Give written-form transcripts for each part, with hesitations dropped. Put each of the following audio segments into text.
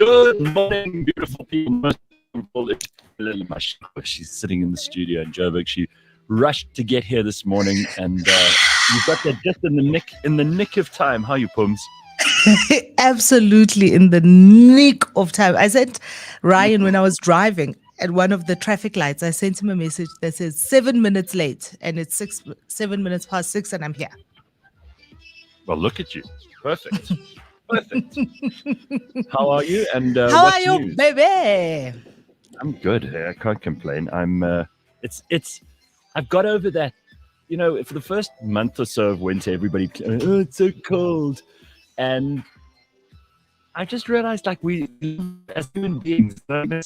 Good morning, beautiful people. She's sitting in the studio in Joburg. She rushed to get here this morning, and you got that just in the nick of time. How are you, Phums? Absolutely in the nick of time. I sent Ryan when I was driving at one of the traffic lights. I sent him a message that says 7 minutes late, and it's 7 minutes past 6, and I'm here. Well, look at you. Perfect. Perfect. How are you? And how what's are you, news? baby? I'm good. I can't complain. I've got over that. You know, for the first month or so of winter, everybody, oh, it's so cold. And I just realized, like, we, as human beings, human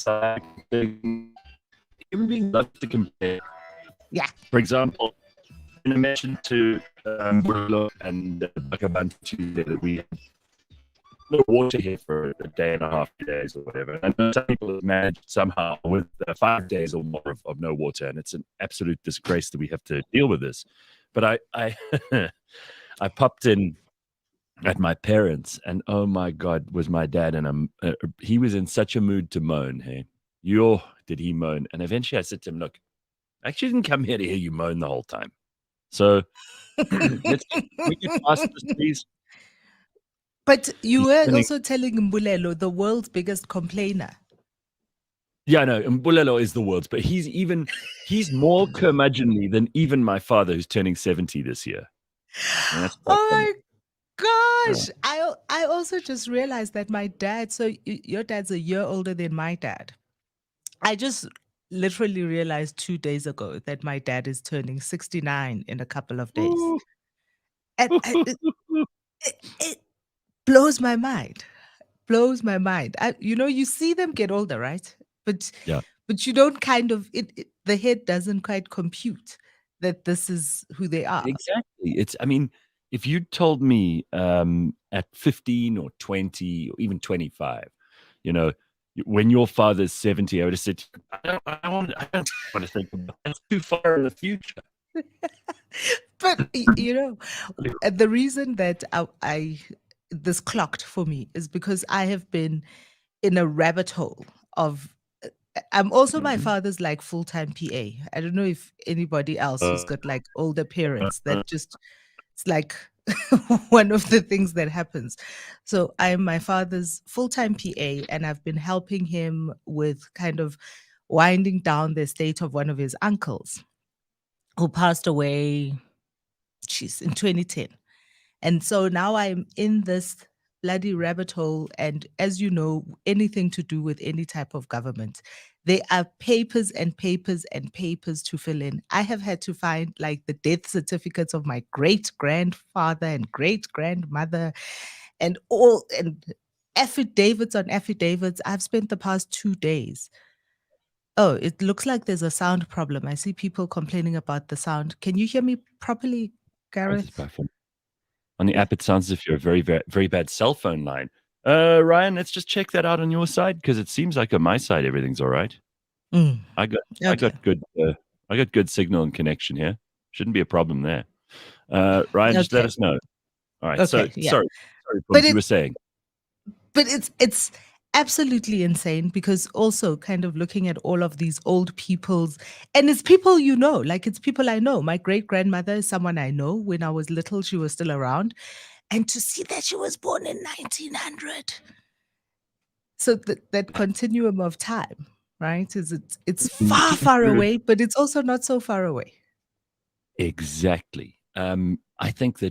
beings love to compare. Yeah. For example, in a mention to Bureaucratic and Bakabantu Tuesday that we had no water here for a day and a half, 2 days or whatever. And I know some people have managed somehow with 5 days or more of no water, and it's an absolute disgrace that we have to deal with this. But I I popped in at my parents, and oh my God, was my dad, and he was in such a mood to moan. Hey, did he moan? And eventually I said to him, look, I actually didn't come here to hear you moan the whole time. So we get past this, please. But you were also telling Mbulelo, the world's biggest complainer. Yeah, no, Mbulelo is the world's, but he's more curmudgeonly than even my father, who's turning 70 this year. Oh my gosh. Yeah. I also just realized that my dad, so your dad's a year older than my dad. I just literally realized 2 days ago that my dad is turning 69 in a couple of days. And it blows my mind. Blows my mind. You see them get older, right? But you don't kind of the head doesn't quite compute that this is who they are. Exactly. I mean, if you told me at 15 or 20 or even 25, when your father's 70, I would have said, I don't want to think about that. That's too far in the future. But the reason that this clocked for me is because I have been in a rabbit hole of. I'm also my father's like full-time PA. I don't know if anybody else who's got like older parents that just it's like one of the things that happens. So I'm my father's full-time PA, and I've been helping him with kind of winding down the estate of one of his uncles who passed away in 2010. And so now I'm in this bloody rabbit hole. And as you know, anything to do with any type of government, there are papers and papers and papers to fill in. I have had to find like the death certificates of my great-grandfather and great-grandmother and affidavits on affidavits. I've spent the past 2 days. Oh, it looks like there's a sound problem. I see people complaining about the sound. Can you hear me properly, Gareth? On the app, it sounds as if you're a very, very, very bad cell phone line. Ryan, let's just check that out on your side, because it seems like on my side everything's all right. I got good signal and connection here. Shouldn't be a problem there. Ryan, just let us know. All right. Okay, sorry, but you were saying. But it's absolutely insane, because also kind of looking at all of these old people's, and it's people like it's people I know. My great-grandmother is someone I know. When I was little, she was still around. And to see that she was born in 1900. So that continuum of time, right? It's far, far away, but it's also not so far away. Exactly. I think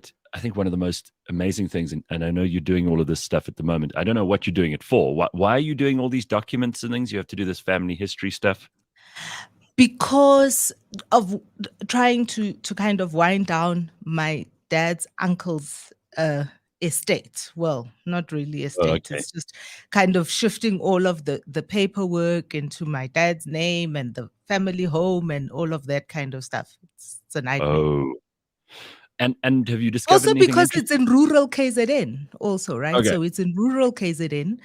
one of the most amazing things, and I know you're doing all of this stuff at the moment. I don't know what you're doing it for. Why are you doing all these documents and things? You have to do this family history stuff? Because of trying to kind of wind down my dad's uncle's estate. Well, not really estate. Okay. It's just kind of shifting all of the paperwork into my dad's name and the family home and all of that kind of stuff. It's a nightmare. Oh. And have you discovered also because it's in rural KZN also, right? Okay. So it's in rural KZN,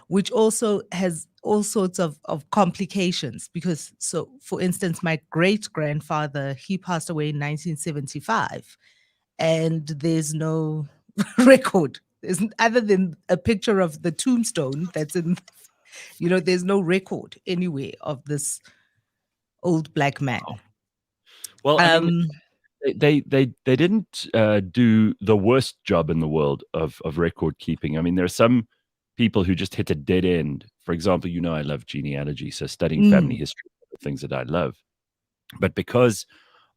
which also has all sorts of complications, because for instance, my great-grandfather, he passed away in 1975, and there's no record Isn't other than a picture of the tombstone that's in, there's no record anywhere of this old black man. Well, I mean, Um, they didn't do the worst job in the world of record keeping. I mean, there are some people who just hit a dead end. For example, I love genealogy, so studying family mm, history, things that I love. But because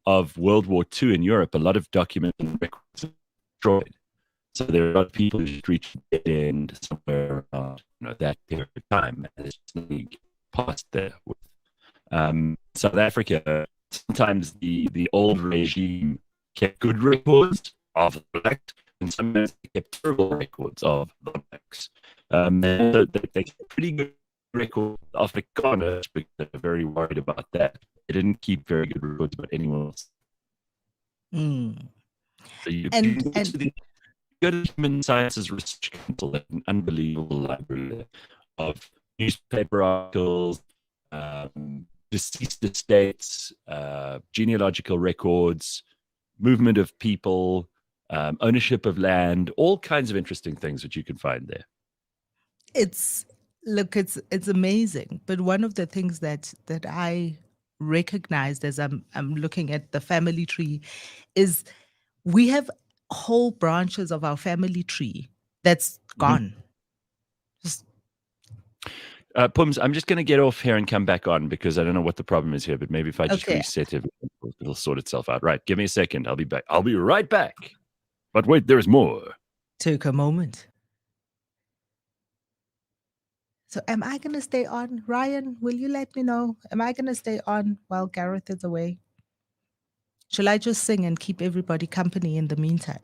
of World War II in Europe, a lot of documents and records were destroyed. So there are a lot of people who just reach a dead end somewhere around that period of time, and it's just nothing past there. South Africa, sometimes the old regime kept good records of the blacks, and sometimes they kept terrible records of the blacks. They kept pretty good records of Afrikaners because they're very worried about that. They didn't keep very good records about anyone else. mm. So you And go to the Human Sciences Research Council, an unbelievable library of newspaper articles, deceased estates, genealogical records, movement of people, ownership of land, all kinds of interesting things that you can find there. it's amazing. But one of the things that I recognized as I'm looking at the family tree is we have whole branches of our family tree that's gone. Just, Pums, I'm just going to get off here and come back on because I don't know what the problem is here, but maybe if I just okay. reset it, it'll sort itself out. Right. Give me a second. I'll be back. I'll be right back. But wait, there's more. Took a moment. So am I going to stay on? Ryan, will you let me know? Am I going to stay on while Gareth is away? Shall I just sing and keep everybody company in the meantime?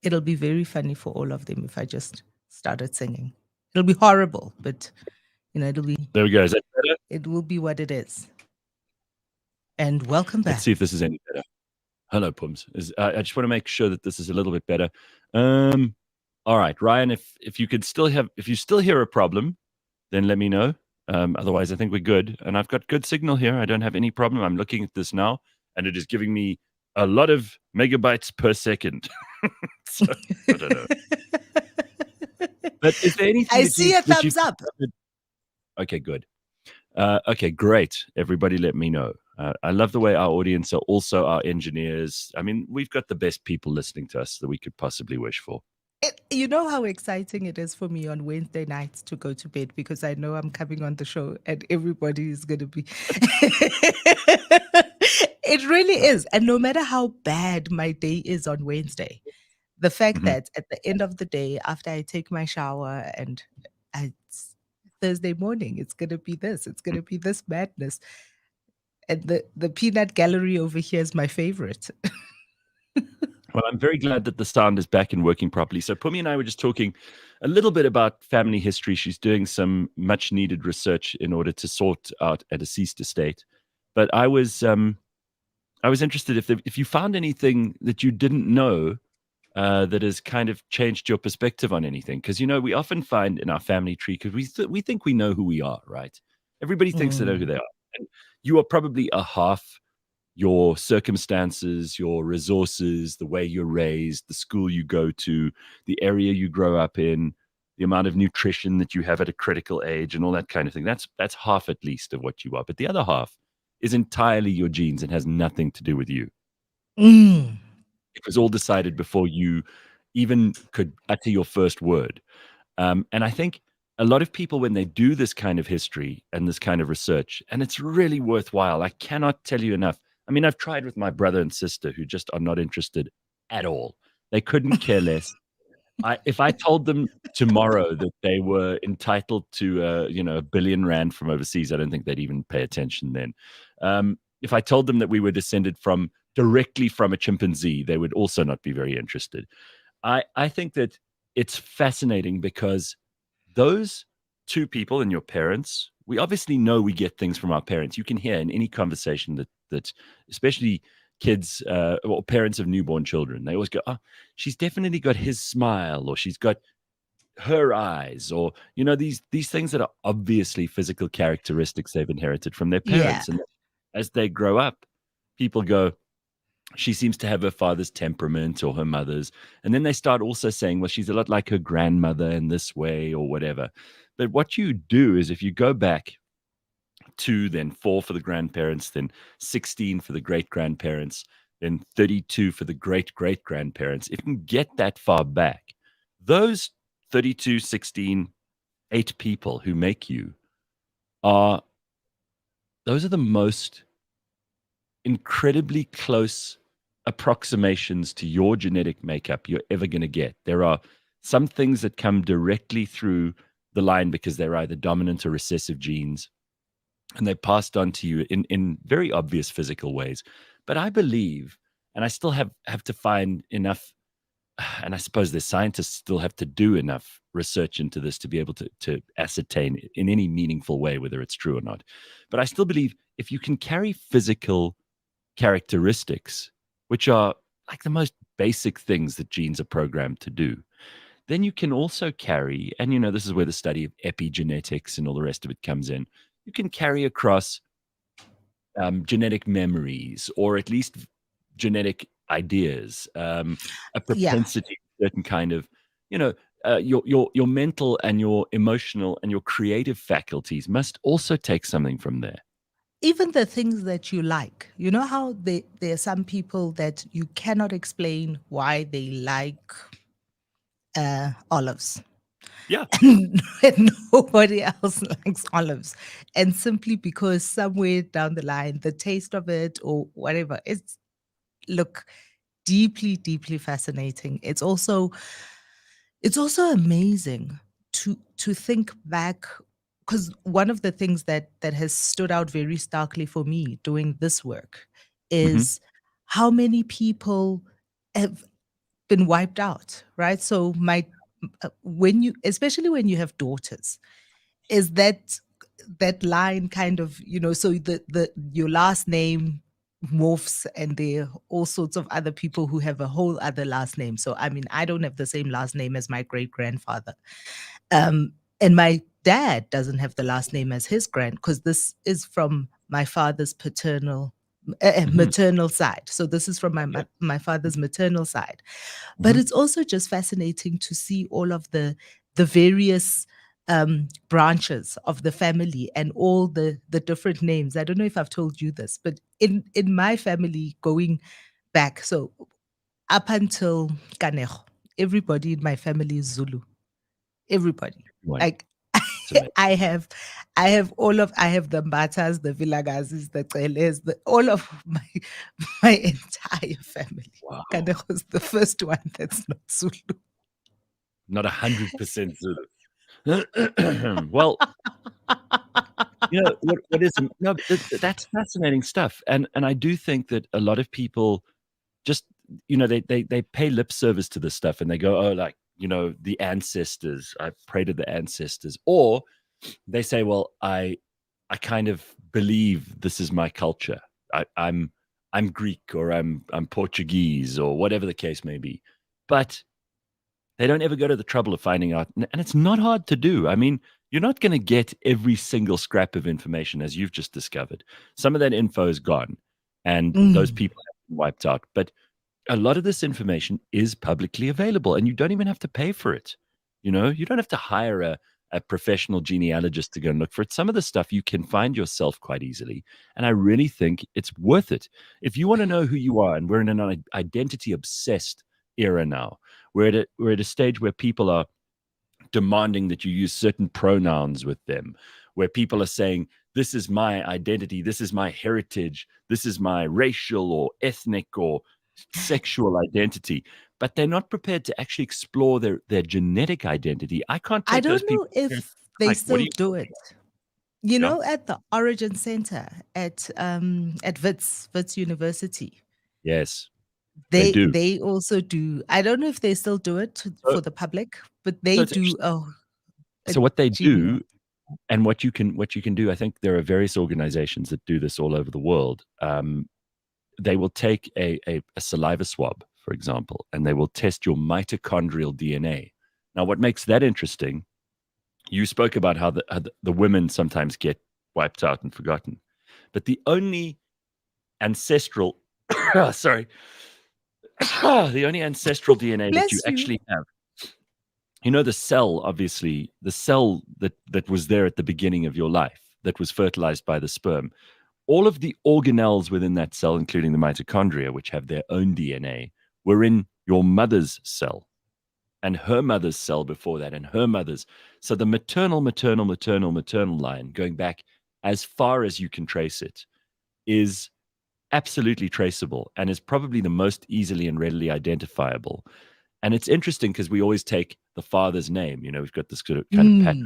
It'll be very funny for all of them if I just started singing. It'll be horrible, but it'll be. There we go. Is that better? It will be what it is. And welcome back. Let's see if this is any better. Hello, Pums. I just want to make sure that this is a little bit better. All right, Ryan. If you still hear a problem, then let me know. Otherwise, I think we're good. And I've got good signal here. I don't have any problem. I'm looking at this now, and it is giving me a lot of megabytes per second. So, I don't know. But is there anything? I see a thumbs up. Okay, good. Okay, great. Everybody let me know. I love the way our audience are also our engineers. I mean, we've got the best people listening to us that we could possibly wish for. You know how exciting it is for me on Wednesday nights to go to bed because I know I'm coming on the show and everybody is going to be. It really is. And no matter how bad my day is on Wednesday, the fact that at the end of the day, after I take my shower and it's Thursday morning, it's going to be this, it's going to be this madness. And the peanut gallery over here is my favorite. Well, I'm very glad that the sound is back and working properly. So Phumi and I were just talking a little bit about family history. She's doing some much needed research in order to sort out a deceased estate. But I was interested if you found anything that you didn't know that has kind of changed your perspective on anything. Because, we often find in our family tree, because we think we know who we are, right? Everybody thinks they know who they are. And you are probably a half your circumstances, your resources, the way you're raised, the school you go to, the area you grow up in, the amount of nutrition that you have at a critical age and all that kind of thing. That's half at least of what you are. But the other half is entirely your genes and has nothing to do with you. It was all decided before you even could utter your first word. And I think a lot of people, when they do this kind of history and this kind of research, and it's really worthwhile, I cannot tell you enough. I mean, I've tried with my brother and sister who just are not interested at all. They couldn't care less. If I told them tomorrow that they were entitled to, R1 billion from overseas, I don't think they'd even pay attention then. If I told them that we were descended directly from a chimpanzee, they would also not be very interested. I think that it's fascinating because those two people and your parents, we obviously know we get things from our parents. You can hear in any conversation that especially kids or parents of newborn children, they always go, oh, she's definitely got his smile, or she's got her eyes, or these things that are obviously physical characteristics they've inherited from their parents. Yeah. And as they grow up, people go, she seems to have her father's temperament or her mother's. And then they start also saying, well, she's a lot like her grandmother in this way or whatever. But what you do is if you go back 2, then 4 for the grandparents, then 16 for the great grandparents, then 32 for the great great grandparents, if you can get that far back, those 32, 16, 8 people who make you are, those are the most incredibly close approximations to your genetic makeup you're ever going to get. There are some things that come directly through the line because they're either dominant or recessive genes, and they're passed on to you in very obvious physical ways. But I believe, and I still have to find enough, and I suppose the scientists still have to do enough research into this to be able to ascertain in any meaningful way whether it's true or not. But I still believe if you can carry physical characteristics, which are like the most basic things that genes are programmed to do, then you can also carry, and this is where the study of epigenetics and all the rest of it comes in. You can carry across genetic memories, or at least genetic ideas, a Yeah. propensity, certain kind of, your mental and your emotional and your creative faculties must also take something from there. Even the things that you like, you know how there are some people that you cannot explain why they like olives. Yeah. And nobody else likes olives. And simply because somewhere down the line, the taste of it or whatever, it's look deeply, deeply fascinating. It's also amazing to think back, because one of the things that has stood out very starkly for me doing this work Hmm. is how many people have been wiped out, right? So when you, especially when you have daughters, is that line kind of, so the your last name morphs, and there are all sorts of other people who have a whole other last name. So I mean, I don't have the same last name as my great grandfather, and my dad doesn't have the last name as his because this is from my father's Hmm. maternal side. So this is from Okay. my father's maternal side. But Hmm. it's also just fascinating to see all of the various branches of the family and all the different names. I don't know if I've told you this, but in my family going back, so up until Kanejo, everybody in my family is Zulu. Everybody. One. Like It's amazing. I have the Mbatas, the Vilagazis, the Celes, all of my entire family. Wow. Kanejo is the first one that's not Zulu. Not 100% Zulu. Well, what is no, but that's fascinating stuff, and I do think that a lot of people just they pay lip service to this stuff, and they go, oh, like, the ancestors, I pray to the ancestors, or they say, well, I kind of believe this is my culture. I'm Greek, or I'm Portuguese, or whatever the case may be, but they don't ever go to the trouble of finding out. And it's not hard to do. I mean, you're not going to get every single scrap of information, as you've just discovered. Some of that info is gone, and those Mm. people have been wiped out. But a lot of this information is publicly available, and you don't even have to pay for it. You don't have to hire a professional genealogist to go and look for it. Some of the stuff you can find yourself quite easily. And I really think it's worth it. If you want to know who you are, and we're in an identity obsessed era now, we're at a stage where people are demanding that you use certain pronouns with them, where people are saying, this is my identity, this is my heritage, this is my racial or ethnic or sexual identity, but they're not prepared to actually explore their genetic identity. I can't I take those don't know people if seriously. they Like, what are still you do it. talking about? Yeah, At the Origin Center at Wits University, yes, they they do. they also do. I don't know if they still do it So, for the public, but so they it's do. interesting. Oh, a So what they genio. do, and what you can do, I think there are various organizations that do this all over the world. They will take a saliva swab, for example, and they will test your mitochondrial DNA. Now, what makes that interesting, you spoke about how the women sometimes get wiped out and forgotten, but the only ancestral Sorry. The only ancestral DNA that you Bless you. actually have. You know, the cell, obviously, the cell that was there at the beginning of your life, that was fertilized by the sperm, all of the organelles within that cell, including the mitochondria, which have their own DNA, were in your mother's cell and her mother's cell before that and her mother's. So the maternal line, going back as far as you can trace it, is absolutely traceable and is probably the most easily and readily identifiable. And it's interesting because we always take the father's name. You know, we've got this sort of kind of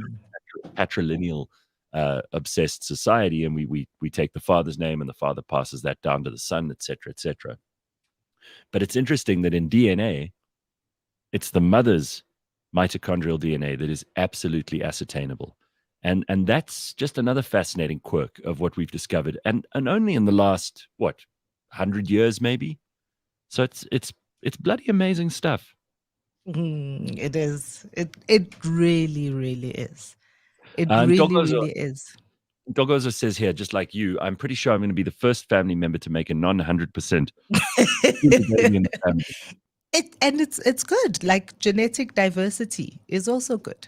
patrilineal obsessed society, and we take the father's name and the father passes that down to the son, etc., etc. But it's interesting that in DNA, it's the mother's mitochondrial DNA that is absolutely ascertainable. And that's just another fascinating quirk of what we've discovered. And only in the last, 100 years maybe? So it's bloody amazing stuff. It is. It really, really is. It And really, really is. Dogozo says here, just like you, I'm pretty sure I'm going to be the first family member to make a non 100% baby in the family. It's good. Like genetic diversity is also good.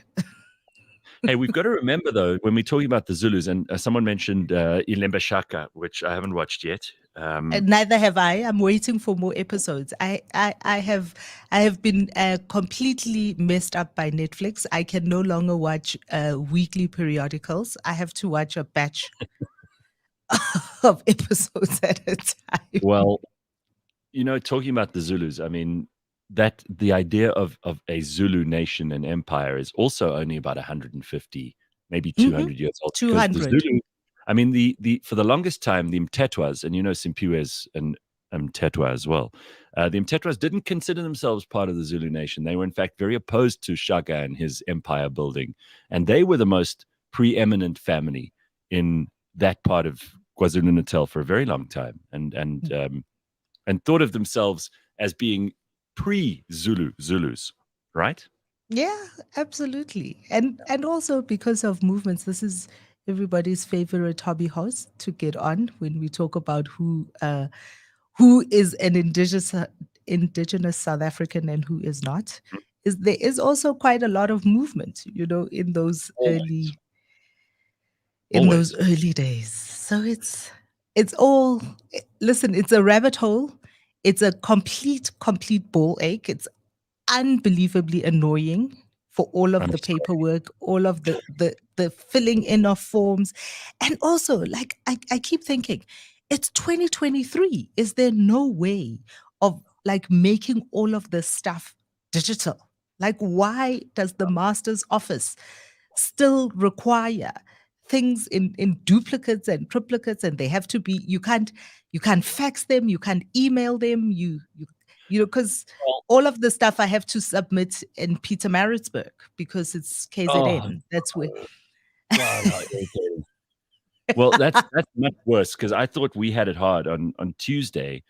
Hey, we've got to remember though, when we're talking about the Zulus, and someone mentioned Ilembe Shaka, which I haven't watched yet. And neither have I. I'm waiting for more episodes. I have been completely messed up by Netflix. I can no longer watch weekly periodicals. I have to watch a batch of episodes at a time. Well, you know, talking about the Zulus, I mean, that the idea of a Zulu nation and empire is also only about 150, maybe 200 years old. Because the 200. Zulu, I mean, the for the longest time, the Mtetwas, and you know, Simpiwe and Mtetwa as well. The Mtetwas didn't consider themselves part of the Zulu nation. They were, in fact, very opposed to Shaka and his empire building. And they were the most preeminent family in that part of KwaZulu-Natal for a very long time. And thought of themselves as being pre-Zulus, right? Yeah, absolutely. And also because of movements, this is everybody's favorite hobby horse to get on when we talk about who is an indigenous South African and who is not. Is there is also quite a lot of movement, in those Always, those always. early days. So it's all listen, it's a rabbit hole. It's a complete ball ache. It's unbelievably annoying for all of I'm the sorry. paperwork, all of the filling in of forms. And also, like I keep thinking, it's 2023. Is there no way of like making all of this stuff digital? Like, why does the master's office still require things in duplicates and triplicates, and they have to be, you can't fax them, you can't email them, because Well, all of the stuff I have to submit in Pietermaritzburg because it's oh, KZN. That's where. God, how irritating. Well, that's much worse because I thought we had it hard on Tuesday.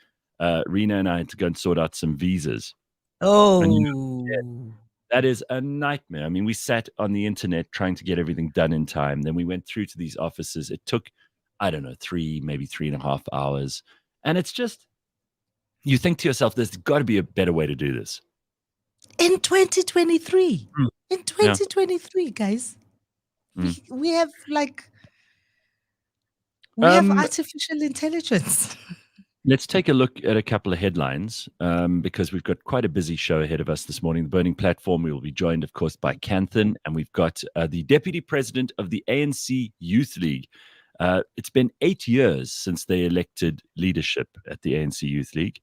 Rena and I had to go and sort out some visas, and Oh. that is a nightmare. I mean, we sat on the internet trying to get everything done in time. Then we went through to these offices. It took, I don't know, maybe 3.5 hours, and it's just you think to yourself, there's got to be a better way to do this. In 2023. Mm. In Yeah. 2023, guys. Mm. We have like we have Um, artificial intelligence. let's take a look at a couple of headlines because we've got quite a busy show ahead of us this morning. The Burning Platform, we will be joined, of course, by Canthan, and we've got the Deputy President of the ANC Youth League. It's been 8 years since they elected leadership at the ANC Youth League.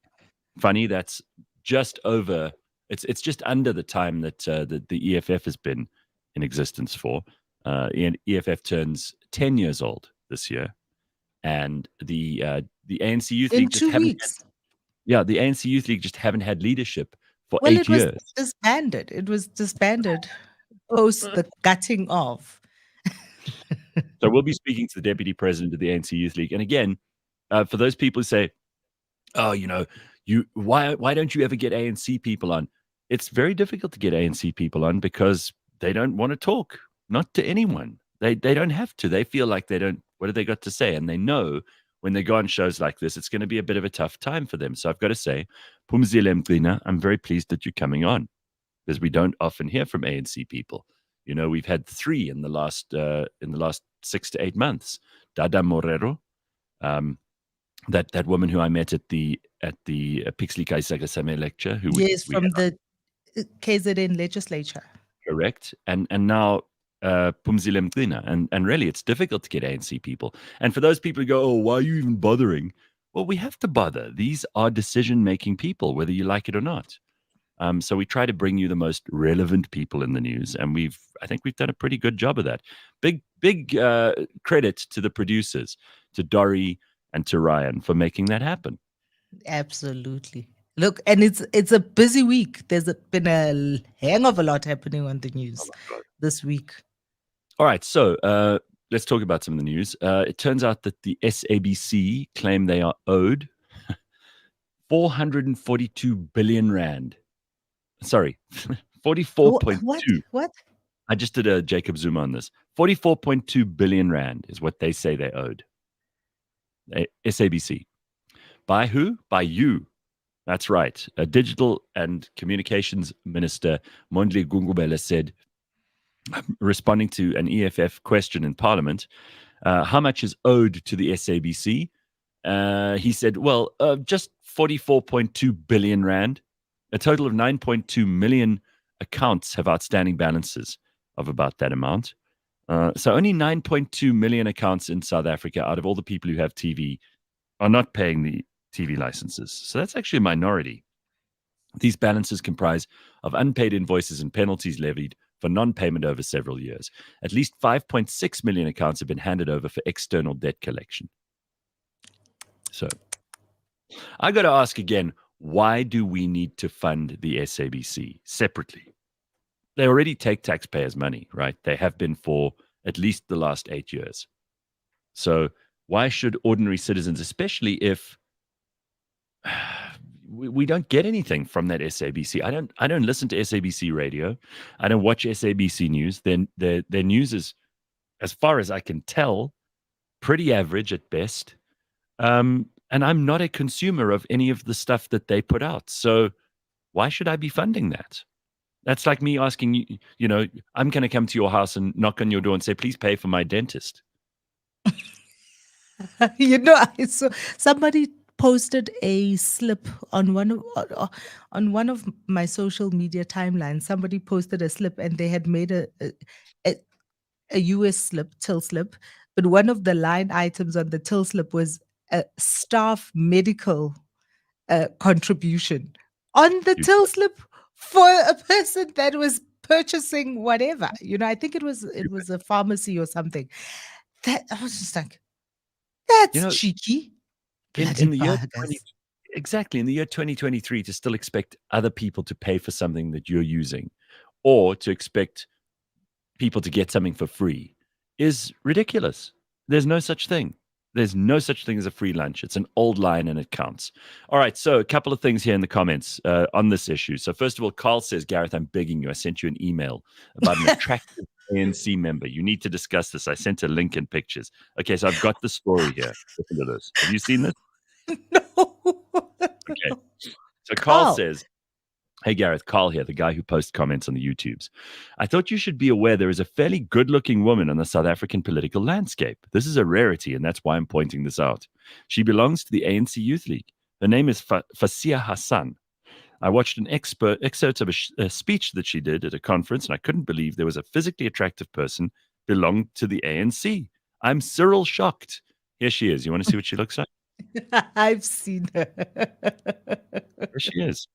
Funny, that's just over. It's just under the time that the EFF has been in existence for. EFF turns 10 years old this year, and the ANC Youth In League just 2 haven't. weeks. The ANC Youth League just haven't had leadership for Well, 8 years. it was disbanded post the gutting of. So we'll be speaking to the Deputy President of the ANC Youth League, and again, for those people who say, "Oh, why don't you ever get ANC people on?" It's very difficult to get ANC people on because they don't want to talk, not to anyone. They don't have to. They feel like they don't. What have they got to say? And they know when they go on shows like this, it's going to be a bit of a tough time for them. So I've got to say, Phumzile Mgcina, I'm very pleased that you're coming on, because we don't often hear from ANC people. You know, we've had 3 in the last 6 to 8 months. Dada Morero, that woman who I met at the Pixley Kaisagasame lecture, who Yes, we from the KZN legislature. correct, and now Phumzile Mgcina, and really it's difficult to get ANC people. And for those people who go, oh, why are you even bothering? Well, we have to bother. These are decision-making people, whether you like it or not. So we try to bring you the most relevant people in the news, and I think we've done a pretty good job of that. Big credit to the producers, to Dory and to Ryan, for making that happen. Absolutely. Look, and it's a busy week. Been a hang of a lot happening on the news this week. All right, so let's talk about some of the news. It turns out that the SABC claim they are owed 442 billion rand. Sorry, 44.2. What? I just did a Jacob Zuma on this. 44.2 billion rand is what they say they owed. SABC. By who? By you. That's right. A digital and communications minister, Mondli Gungubela, said, responding to an EFF question in Parliament, how much is owed to the SABC? He said, well, just 44.2 billion rand. A total of 9.2 million accounts have outstanding balances of about that amount. So only 9.2 million accounts in South Africa out of all the people who have TV are not paying the TV licenses. So that's actually a minority. These balances comprise of unpaid invoices and penalties levied for non-payment over several years. At least 5.6 million accounts have been handed over for external debt collection. So I got to ask again, why do we need to fund the SABC separately? They already take taxpayers' money, right? They have been for at least the last 8 years. So why should ordinary citizens, especially if we don't get anything from that SABC? I don't listen to SABC radio. I don't watch SABC news. Their news is, as far as I can tell, pretty average at best. And I'm not a consumer of any of the stuff that they put out. So why should I be funding that? That's like me asking you, I'm going to come to your house and knock on your door and say, please pay for my dentist. I saw somebody posted a slip on one of my social media timelines. Somebody posted a slip, and they had made a US slip, till slip, but one of the line items on the till slip was a staff medical contribution on the till slip for a person that was purchasing whatever. I think it was a pharmacy or something. That I was just like, that's cheeky. In the year exactly in the year 2023, to still expect other people to pay for something that you're using, or to expect people to get something for free, is ridiculous. There's no such thing. There's no such thing as a free lunch. It's an old line and it counts. All right, so a couple of things here in the comments on this issue. So first of all, Carl says, Gareth, I'm begging you. I sent you an email about an attractive ANC member. You need to discuss this. I sent a link and pictures. Okay, so I've got the story here. Listen to this. Have you seen this? No. Okay. So Carl says, hey, Gareth, Carl here, the guy who posts comments on the YouTubes. I thought you should be aware there is a fairly good-looking woman on the South African political landscape. This is a rarity, and that's why I'm pointing this out. She belongs to the ANC Youth League. Her name is Fasia Hassan. I watched an excerpt of a speech that she did at a conference, and I couldn't believe there was a physically attractive person belonged to the ANC. I'm Cyril shocked. Here she is. You want to see what she looks like? I've seen her. There she is.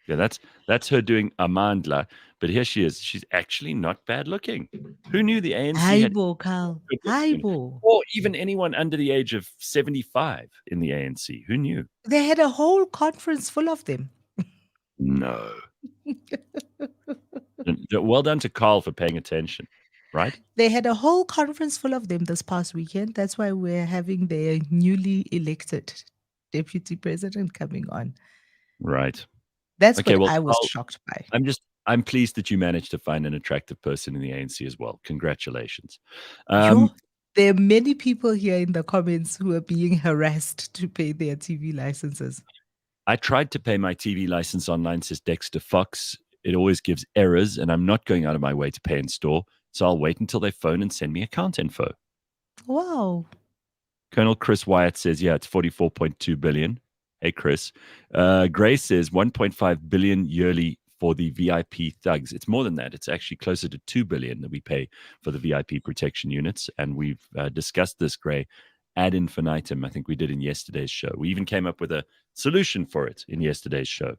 Yeah, that's her doing Amandla, but here she is. She's actually not bad looking. Who knew the ANC had Carl. Haibo. or even anyone under the age of 75 in the ANC? Who knew? They had a whole conference full of them. No. Well done to Carl for paying attention, right? They had a whole conference full of them this past weekend. That's why we're having their newly elected deputy president coming on. Right. That's what I was shocked by. I'm pleased that you managed to find an attractive person in the ANC as well. Congratulations. There are many people here in the comments who are being harassed to pay their TV licenses. I tried to pay my TV license online, says Dexter Fox. It always gives errors, and I'm not going out of my way to pay in store. So I'll wait until they phone and send me account info. Wow. Colonel Chris Wyatt says, yeah, it's 44.2 billion. Hey, Chris. Gray says 1.5 billion yearly for the VIP thugs. It's more than that. It's actually closer to 2 billion that we pay for the VIP protection units. And we've discussed this, Gray, ad infinitum. I think we did in yesterday's show. We even came up with a solution for it in yesterday's show.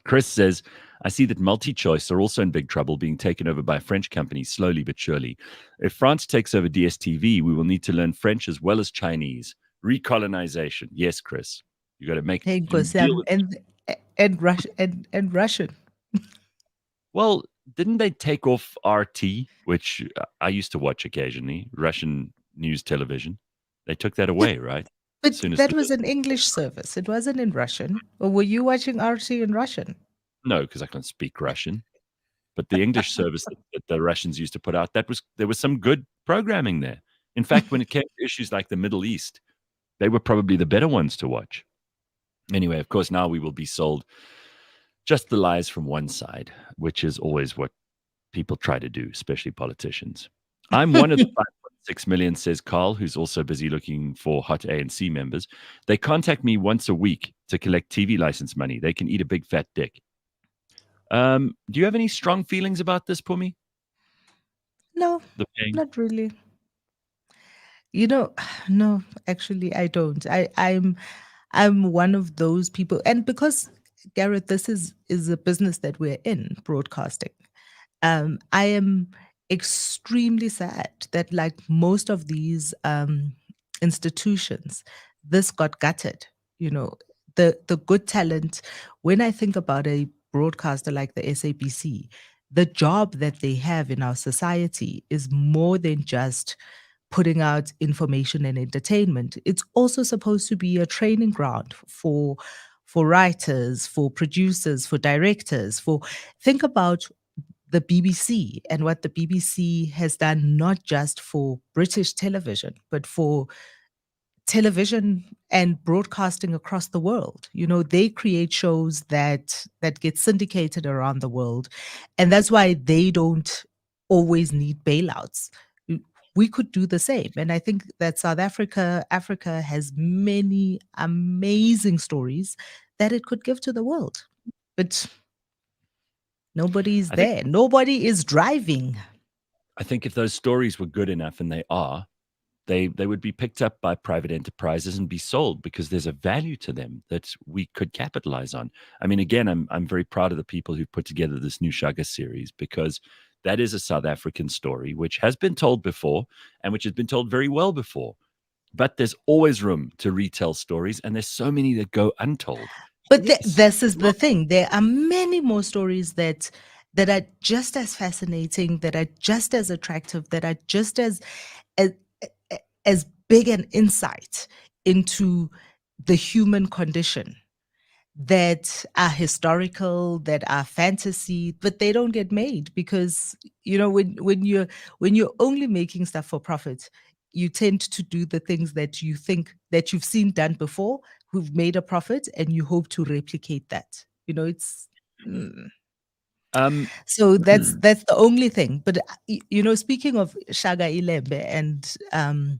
Chris says, I see that multi-choice are also in big trouble, being taken over by a French company slowly but surely. If France takes over DSTV, we will need to learn French as well as Chinese. Recolonization. Yes, Chris. You got to make Hey, you deal Nkosiyam, with. and Russian. Well, didn't they take off RT, which I used to watch occasionally, Russian news television? They took that But away, right? As but soon as that the was an English service. It wasn't in Russian. Or were you watching RT in Russian? no, because I can't speak Russian. But the English service that the Russians used to put out, there was some good programming there. In fact, when it came to issues like the Middle East, they were probably the better ones to watch. Anyway, of course, now we will be sold just the lies from one side, which is always what people try to do, especially politicians. I'm one of the 5.6 million, says Carl, who's also busy looking for hot ANC members. They contact me once a week to collect TV license money. They can eat a big fat dick. Do you have any strong feelings about this, Phumi? No, The paying? not really. You know, no, actually, I don't. I'm one of those people, and because Gareth, this is a business that we're in, broadcasting. I am extremely sad that, like most of these institutions, this got gutted. You know, the good talent. When I think about a broadcaster like the SABC, the job that they have in our society is more than just putting out information and entertainment. It's also supposed to be a training ground for writers, for producers, for directors, for think about the BBC and what the BBC has done not just for British television, but for television and broadcasting across the world. You know, they create shows that get syndicated around the world, and that's why they don't always need bailouts. We could do the same, and I think that Africa has many amazing stories that it could give to the world, but nobody's I think there. Nobody is driving. I think if those stories were good enough, and they are, they would be picked up by private enterprises and be sold because there's a value to them that we could capitalize on. I mean, again, I'm very proud of the people who put together this new Shaga series because that is a South African story which has been told before and which has been told very well before. But there's always room to retell stories, and there's so many that go untold. But Yes. this is the thing. There are many more stories that are just as fascinating, that are just as attractive, that are just as as big an insight into the human condition, that are historical, that are fantasy, but they don't get made because when you're only making stuff for profit, you tend to do the things that you think that you've seen done before, who've made a profit, and you hope to replicate that. It's Um, so that's the only thing. But speaking of Shaga Ilembe, and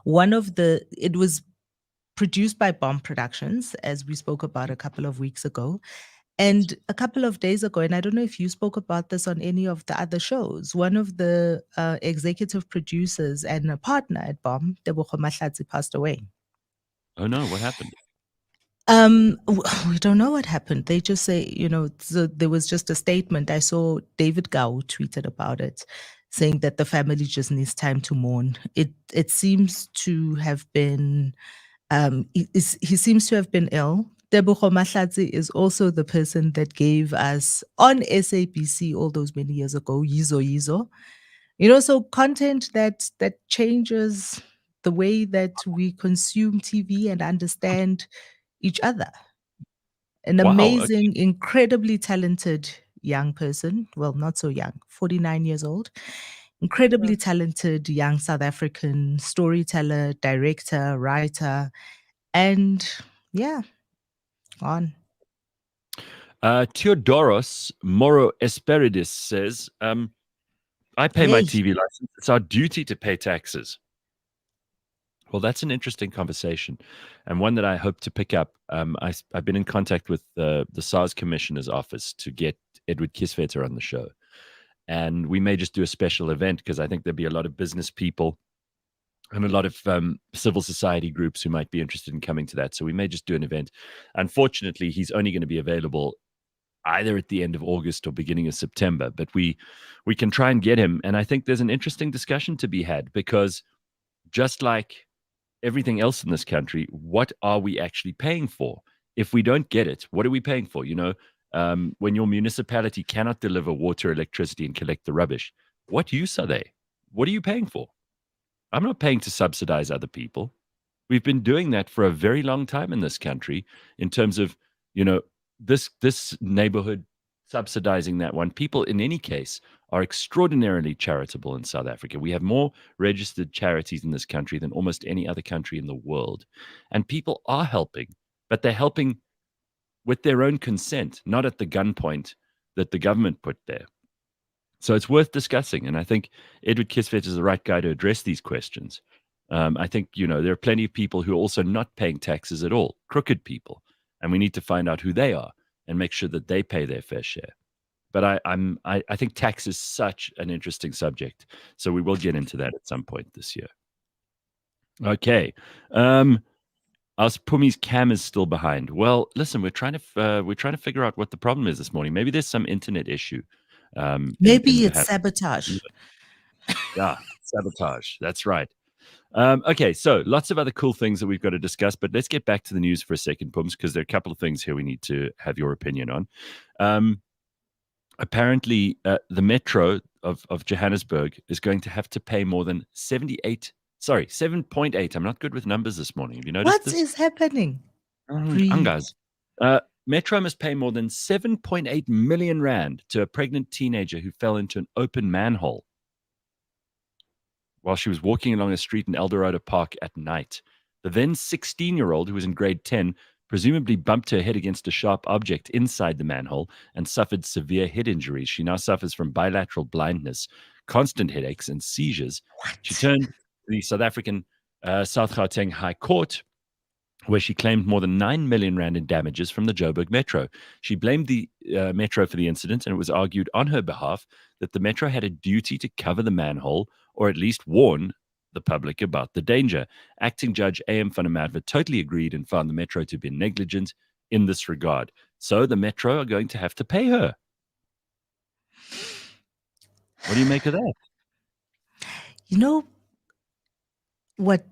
one of the it was produced by Bomb Productions, as we spoke about a couple of weeks ago. And a couple of days ago, and I don't know if you spoke about this on any of the other shows, one of the executive producers and a partner at Bomb, Tebogo Mahlatsi, passed away. oh no, what happened? We don't know what happened. They just say, so there was just a statement. I saw David Gao tweeted about it, saying that the family just needs time to mourn. It seems to have been he seems to have been ill. Tebogo Mahlatsi is also the person that gave us on SABC all those many years ago, Yizo Yizo. So content that changes the way that we consume TV and understand each other. An Wow. Okay. amazing, incredibly talented young person. Well, not so young, 49 years old. incredibly talented young South African storyteller, director, writer, and yeah, on. Theodoros Moro Esperidis says, I pay my Hey, TV license. It's our duty to pay taxes. Well, that's an interesting conversation, and one that I hope to pick up. I've been in contact with the SARS Commissioner's office to get Edward Kisvetter on the show, and we may just do a special event because I think there'll be a lot of business people and a lot of civil society groups who might be interested in coming to that. So we may just do an event. Unfortunately, he's only going to be available either at the end of August or beginning of September, but we can try and get him. And I think there's an interesting discussion to be had because just like everything else in this country, what are we actually paying for? If we don't get it, what are we paying for? When your municipality cannot deliver water, electricity, and collect the rubbish, what use are they? What are you paying for? I'm not paying to subsidize other people. We've been doing that for a very long time in this country in terms of, you know, this neighborhood subsidizing that one. People in any case are extraordinarily charitable in South Africa. We have more registered charities in this country than almost any other country in the world. And people are helping, but they're helping with their own consent, not at the gunpoint that the government put there. So it's worth discussing. And I think Edward Kisvet is the right guy to address these questions. I think, there are plenty of people who are also not paying taxes at all, crooked people. And we need to find out who they are and make sure that they pay their fair share. But I think tax is such an interesting subject. So we will get into that at some point this year. Okay. Our Pumi's cam is still behind. Well, listen, we're trying to figure out what the problem is this morning. Maybe there's some internet issue. maybe In it's perhaps sabotage. Yeah, sabotage. That's right. Okay, so lots of other cool things that we've got to discuss, but let's get back to the news for a second, Pums, because there are a couple of things here we need to have your opinion on. Apparently, the metro of Johannesburg is going to have to pay more than 7.8. I'm not good with numbers this morning. Have you noticed What this? is happening? Breathe. Angas. Metro must pay more than 7.8 million rand to a pregnant teenager who fell into an open manhole while she was walking along a street in Eldorado Park at night. The then 16-year-old, who was in grade 10, presumably bumped her head against a sharp object inside the manhole and suffered severe head injuries. She now suffers from bilateral blindness, constant headaches, and seizures. She turned to the South African South Gauteng High Court, where she claimed more than 9 million rand in damages from the Joburg Metro. She blamed the Metro for the incident, and it was argued on her behalf that the Metro had a duty to cover the manhole or at least warn the public about the danger. Acting Judge A.M. van der Merwe totally agreed and found the Metro to be negligent in this regard. So the Metro are going to have to pay her. What do you make of that? You know what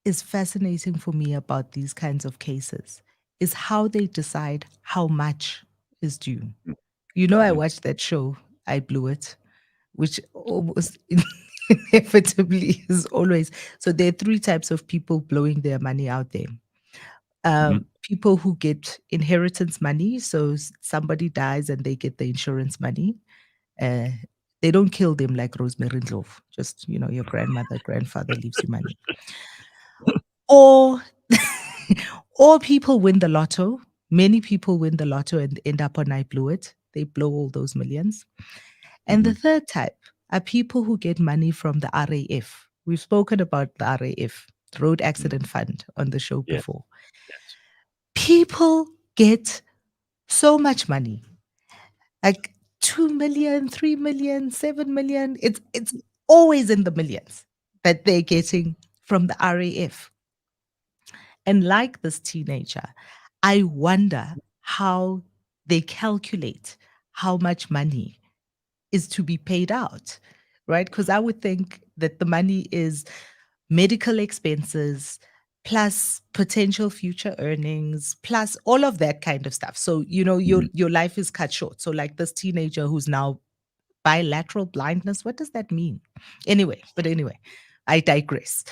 is fascinating for me about these kinds of cases is how they decide how much is due. I watched that show, I Blew It, which almost inevitably is always. So there are three types of people blowing their money out there. People who get inheritance money. So somebody dies and they get the insurance money. Uh, they don't kill them like Rosemary Ndlovu. Just, your grandmother, grandfather leaves you money. Or or people win the lotto. Many people win the lotto and end up on I Blew It. They blow all those millions. And the third type are people who get money from the RAF. We've spoken about the RAF, Road Accident Fund, on the show before. Yes. People get so much money, like 2 million, 3 million, 7 million. It's always in the millions that they're getting from the RAF. And like this teenager, I wonder how they calculate how much money is to be paid out, right? Because I would think that the money is medical expenses plus potential future earnings plus all of that kind of stuff. So, your life is cut short. So like this teenager who's now bilateral blindness, what does that mean? Anyway, I digress.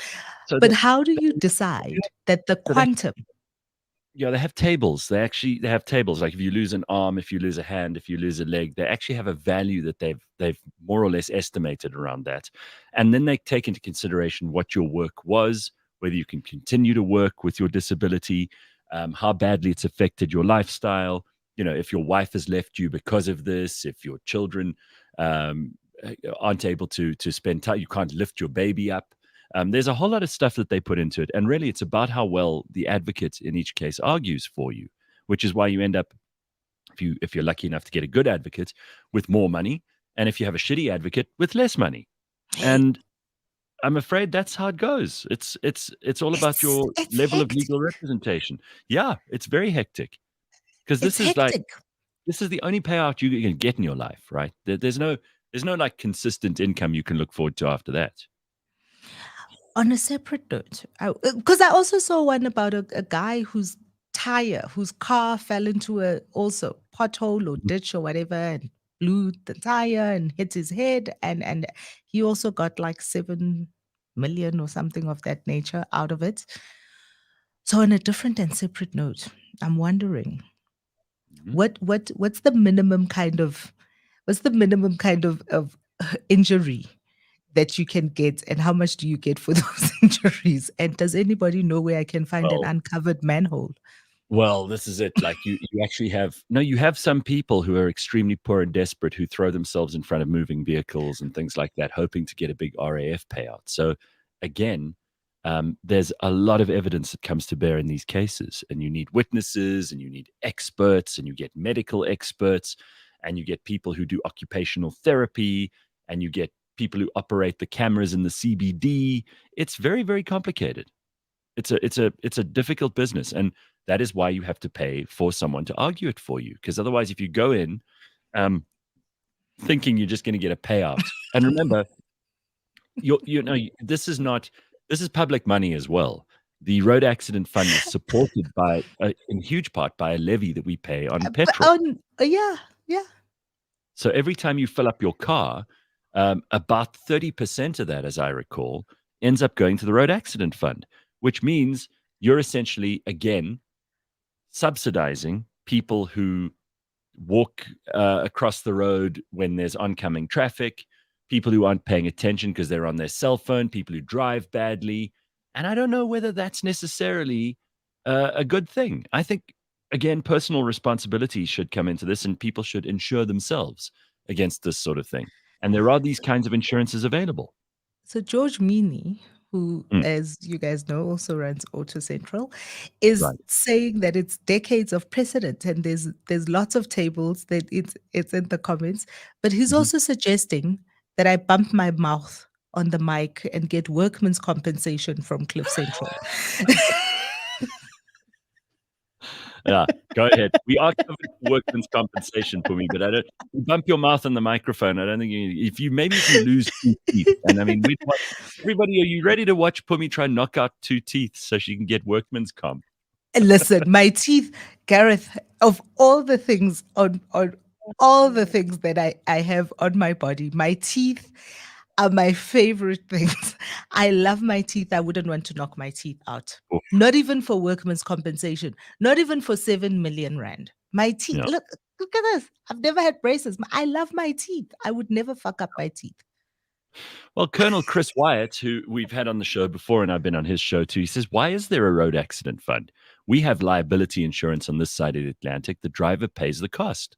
So But how do you decide that the so they quantum Yeah, they have tables. They have tables. Like if you lose an arm, if you lose a hand, if you lose a leg, they actually have a value that they've more or less estimated around that. And then they take into consideration what your work was, whether you can continue to work with your disability, how badly it's affected your lifestyle. You know, if your wife has left you because of this, if your children um, aren't able to spend time, you can't lift your baby up. There's a whole lot of stuff that they put into it, and really, it's about how well the advocate in each case argues for you, which is why you end up, if you're lucky enough to get a good advocate, with more money, and if you have a shitty advocate, with less money. And I'm afraid that's how it goes. It's all about your It's level of hectic. legal representation. Yeah, it's very hectic because It's this is like hectic. this is the only payout you can get in your life, right? There's no like consistent income you can look forward to after that. On a separate note, because I also saw one about a guy whose car fell into a also pothole or ditch or whatever and blew the tire and hit his head, and he also got like 7 million or something of that nature out of it. So on a different and separate note, I'm wondering Mhm. what's the minimum kind of of injury that you can get, and how much do you get for those injuries? And does anybody know where I can find an Well, uncovered manhole? Well, this is it. Like you actually have no, you have some people who are extremely poor and desperate who throw themselves in front of moving vehicles and things like that, hoping to get a big RAF payout. So again, there's a lot of evidence that comes to bear in these cases, and you need witnesses, and you need experts, and you get medical experts, and you get people who do occupational therapy, and you get people who operate the cameras in the CBD. It's very, very complicated. It's a difficult business, and that is why you have to pay for someone to argue it for you. Because otherwise, if you go in um, thinking you're just going to get a payout, and remember, this is not this is public money as well. The road accident fund is supported by, in huge part, by a levy that we pay on But petrol. yeah, yeah. So every time you fill up your car, about 30% of that, as I recall, ends up going to the road accident fund, which means you're essentially, again, subsidizing people who walk across the road when there's oncoming traffic, people who aren't paying attention because they're on their cell phone, people who drive badly. And I don't know whether that's necessarily a good thing. I think, again, personal responsibility should come into this, and people should insure themselves against this sort of thing. And there are these kinds of insurances available. So George Meany, who, Mm, as you guys know, also runs Auto Central, is right. saying that it's decades of precedent, and there's lots of tables that it's in the comments. But he's Mhm. also suggesting that I bump my mouth on the mic and get workman's compensation from Cliff Central. Yeah, go ahead. We are covered for workman's compensation for me, but I don't. You bump your mouth on the microphone. I don't think if you lose two teeth, and I mean, everybody. Are you ready to watch Phumi try and knock out two teeth so she can get workman's comp? And listen, my teeth, Gareth, of all the things on all the things that I have on my body, my teeth are my favorite things. I love my teeth. I wouldn't want to knock my teeth out. Oof, Not even for workman's compensation, not even for 7 million rand. My teeth, yeah. look at this. I've never had braces. I love my teeth. I would never fuck up my teeth. Well, Colonel Chris Wyatt, who we've had on the show before, and I've been on his show too, he says, "Why is there a road accident fund? We have liability insurance on this side of the Atlantic. The driver pays the cost."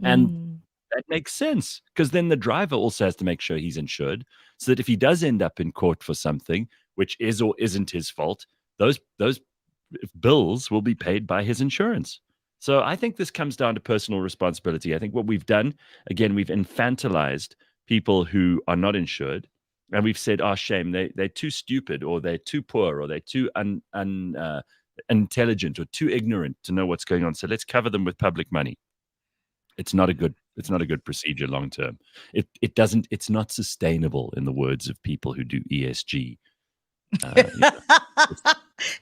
And Mm. that makes sense because then the driver also has to make sure he's insured so that if he does end up in court for something which is or isn't his fault, those bills will be paid by his insurance. So I think this comes down to personal responsibility. I think what we've done, again, we've infantilized people who are not insured, and we've said, "Oh, shame, they're too stupid, or they're too poor, or they're too intelligent, or too ignorant to know what's going on. So let's cover them with public money." It's not a good procedure long term. It's not sustainable, in the words of people who do ESG. You know, it's,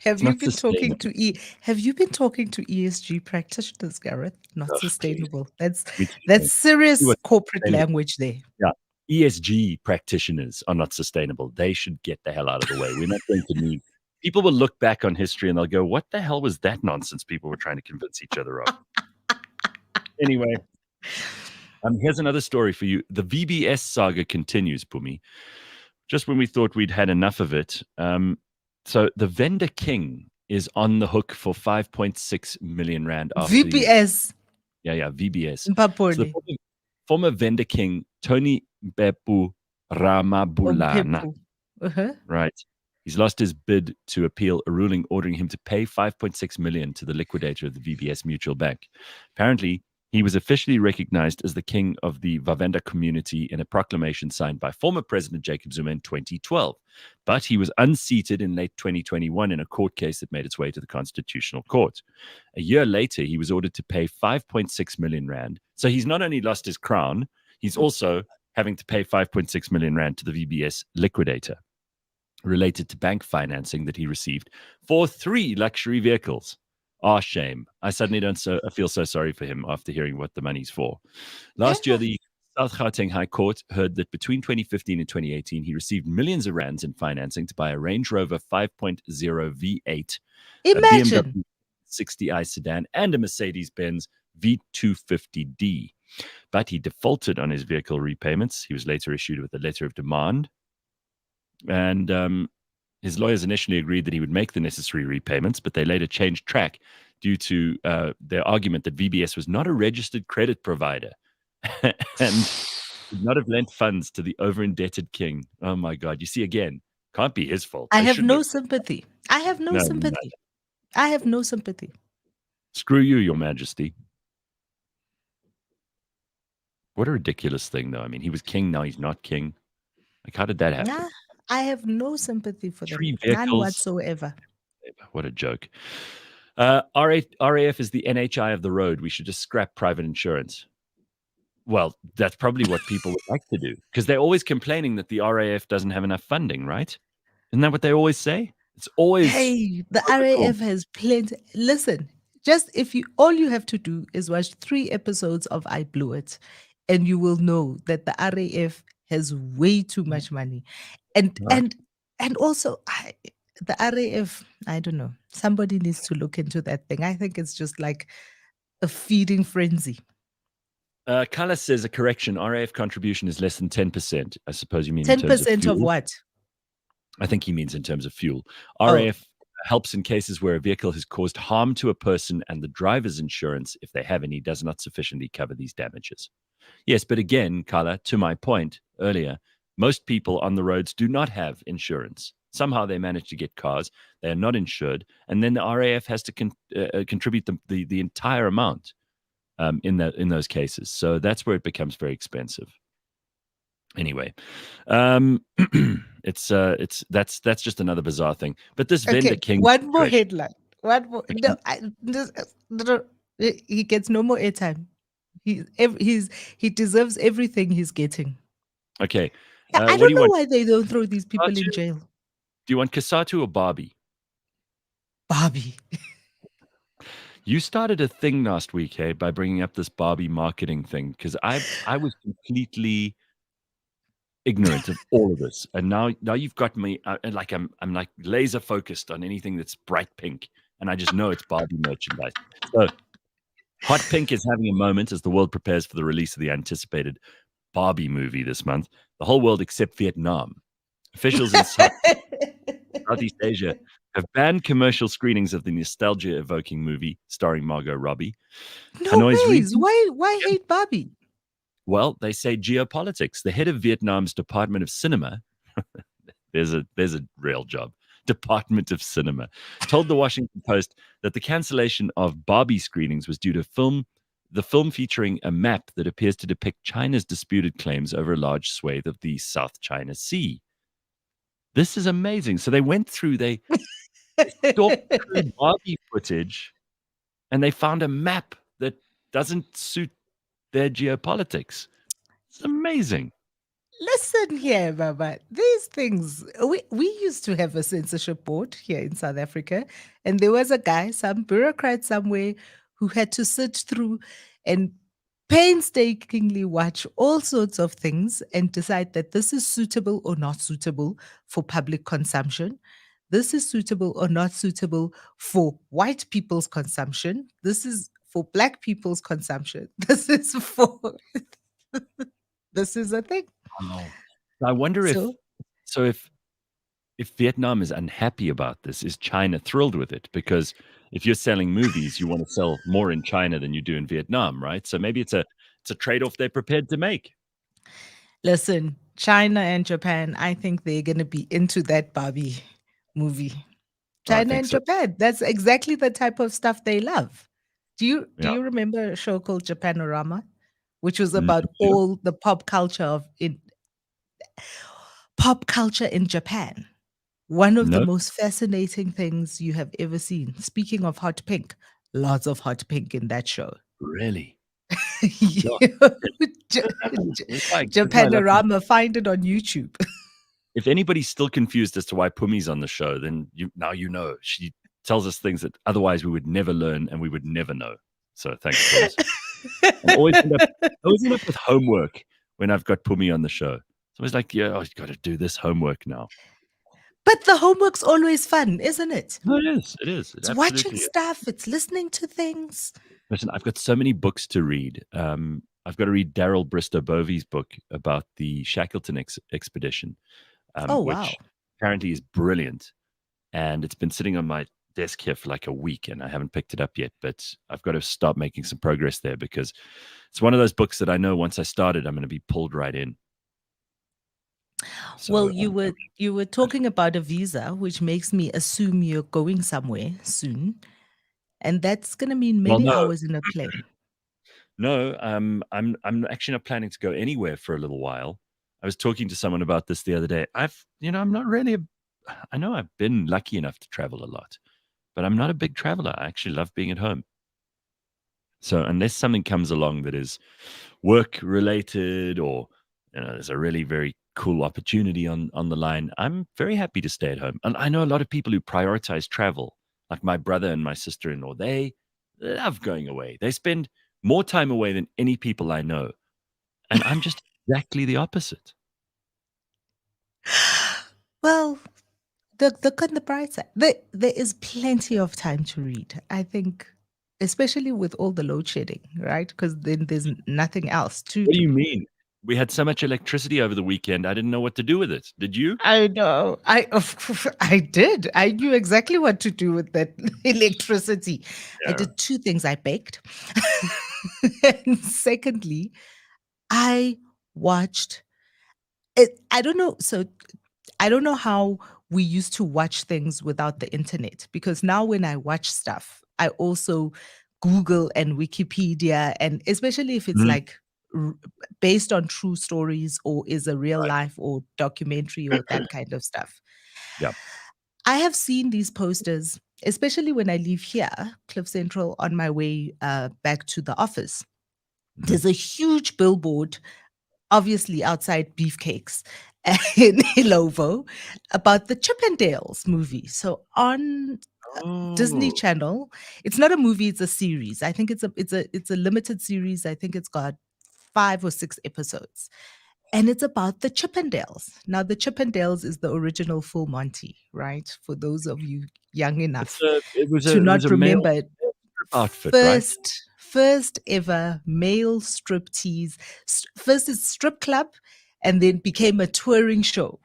Have it's you not been talking sustainable. to have you been talking to ESG practitioners, Gareth? Not Ugh, please, sustainable. me too, That's man. See serious what's corporate sustainable. language there. Yeah, ESG practitioners are not sustainable. They should get the hell out of the way. We're not going to need People will look back on history and they'll go, "What the hell was that nonsense people were trying to convince each other of?" Anyway, here's another story for you. The VBS saga continues, Phumi. Just when we thought we'd had enough of it, so the vendor king is on the hook for 5.6 million rand after he, VPS VBS. So the Mpapoli former vendor king Tony Bepu Ramabulana, Ompepu. Uh-huh. right? He's lost his bid to appeal a ruling ordering him to pay 5.6 million to the liquidator of the VBS Mutual Bank. Apparently, he was officially recognized as the king of the Vavenda community in a proclamation signed by former President Jacob Zuma in 2012. But he was unseated in late 2021 in a court case that made its way to the Constitutional Court. A year later, he was ordered to pay 5.6 million rand. So he's not only lost his crown, he's also having to pay 5.6 million rand to the VBS liquidator, related to bank financing that he received for 3 luxury vehicles. Oh, shame. I suddenly I feel so sorry for him after hearing what the money's for. Last year, the South Gauteng High Court heard that between 2015 and 2018, he received millions of rands in financing to buy a Range Rover 5.0 V8, a Imagine. BMW 60i sedan, and a Mercedes-Benz V250D. But he defaulted on his vehicle repayments. He was later issued with a letter of demand. And his lawyers initially agreed that he would make the necessary repayments, but they later changed track due to their argument that VBS was not a registered credit provider and would not have lent funds to the over-indebted king. Oh, my God. You see, again, can't be his fault. I They have shouldn't no have. sympathy. I have no No, sympathy. I have no sympathy. Screw you, Your Majesty. What a ridiculous thing, though. I mean, he was king, now he's not king. Like, how did that happen? Nah, I have no sympathy for them. 3 None vehicles. whatsoever. What a joke. RAF is the NHI of the road. We should just scrap private insurance. Well, that's probably what people would like to do, because they're always complaining that the RAF doesn't have enough funding, right? Isn't that what they always say? It's always Hey, the typical. RAF has plenty. Listen, just all you have to do is watch 3 episodes of I Blew It, and you will know that the RAF has way too much money. And Right. and and also the RAF, I don't know. Somebody needs to look into that thing. I think it's just like a feeding frenzy. Kala says a correction. RAF contribution is less than 10%. I suppose you mean in terms of 10% of fuel. what? I think he means in terms of fuel. Oh. RAF helps in cases where a vehicle has caused harm to a person and the driver's insurance, if they have any, does not sufficiently cover these damages. Yes, but again, Kala, to my point earlier, most people on the roads do not have insurance. Somehow they manage to get cars. They are not insured. And then the RAF has to contribute the entire amount in those cases. So that's where it becomes very expensive. Anyway, that's just another bizarre thing. But this vendor king. One more situation- headline. One more. No, he gets no more airtime. He deserves everything he's getting. Okay. I what don't do you know want? why they don't throw these people in jail. Do you want Kasatu or Barbie? Barbie. You started a thing last week, hey, by bringing up this Barbie marketing thing, because I was completely ignorant of all of this, and now you've got me like I'm like laser focused on anything that's bright pink, and I just know it's Barbie merchandise. So, hot pink is having a moment as the world prepares for the release of the anticipated Barbie movie this month. The whole world except Vietnam. Officials in Southeast Asia have banned commercial screenings of the nostalgia-evoking movie starring Margot Robbie. No Hanoi's ways. reason? Why hate Barbie? Well, they say geopolitics. The head of Vietnam's Department of Cinema, there's a real job, Department of Cinema, told the Washington Post that the cancellation of Barbie screenings was due to the film featuring a map that appears to depict China's disputed claims over a large swathe of the South China Sea. This is amazing. So they went through, they stalked through Barbie footage, and they found a map that doesn't suit their geopolitics. It's amazing. Listen here, Baba. These things, we used to have a censorship board here in South Africa, and there was a guy, some bureaucrat somewhere, who had to sit through and painstakingly watch all sorts of things and decide that this is suitable or not suitable for public consumption. this is suitable or not suitable for white people's consumption. This is for black people's consumption. This is for this is a thing. Oh. I wonder if So so if Vietnam is unhappy about this, is China thrilled with it? Because if you're selling movies, you want to sell more in China than you do in Vietnam, right? So maybe it's a trade-off they're prepared to make. listen, China and Japan, I think they're going to be into that Barbie movie. I China think and so. Japan, that's exactly the type of stuff they love. Do Yeah. you remember a show called Japanorama, which was Mm, about yeah. all the pop culture in Japan? One of the No, most fascinating things you have ever seen. Speaking of hot pink, lots of hot pink in that show. really. Yeah. Ja- That's why I love him. Japanorama, find it on YouTube. If anybody's still confused as to why Pumi's on the show, then now you know. She tells us things that otherwise we would never learn and we would never know. So thanks, Pums. And always end up with homework when I've got Pumi on the show. So I was like, yeah, I've got to do this homework now. But the homework's always fun, isn't it? No, it is. It is. It It's watching absolutely is. stuff, it's listening to things. Listen, I've got so many books to read. I've got to read Daryl Bristow Bovey's book about the Shackleton expedition, Oh, wow. which apparently is brilliant. And it's been sitting on my desk here for like a week and I haven't picked it up yet, but I've got to start making some progress there because it's one of those books that I know once I started, I'm going to be pulled right in. So, Well, you were talking about a visa, which makes me assume you're going somewhere soon, and that's going to mean well, many no, hours in a plane. no, I'm actually not planning to go anywhere for a little while. I was talking to someone about this the other day. I'm not really I know I've been lucky enough to travel a lot, but I'm not a big traveler. I actually love being at home. So unless something comes along that is work related or there's a really very cool opportunity on the line, I'm very happy to stay at home. And I know a lot of people who prioritize travel, like my brother and my sister-in-law. They love going away. They spend more time away than any people I know. And I'm just exactly the opposite. Well, look on the bright side. There is plenty of time to read. I think, especially with all the load shedding, right? Because then there's nothing else to What do do. you mean? We had so much electricity over the weekend. I didn't know what to do with it. Did you? I know. I did. I knew exactly what to do with that electricity. I Yeah. did two things. I baked, and secondly, I watched it. I don't know. So I don't know how we used to watch things without the internet because now when I watch stuff, I also Google and Wikipedia, and especially if it's Mhm. like r- based on true stories or is a real Right. life or documentary or that kind of stuff. Yeah. I have seen these posters, especially when I leave here, Cliff Central, on my way back to the office. Mhm. There's a huge billboard obviously outside Beefcakes in Ilovo about the Chippendales movie. So on Disney Oh, Channel, it's not a movie, it's a series. I think it's a limited series. I think it's got 5 or 6 episodes. And it's about the Chippendales. Now, the Chippendales is the original Full Monty, right? For those of you young enough to it was not a male remember it, strip outfit, right? first ever male striptease. First it's strip club, and then became a touring show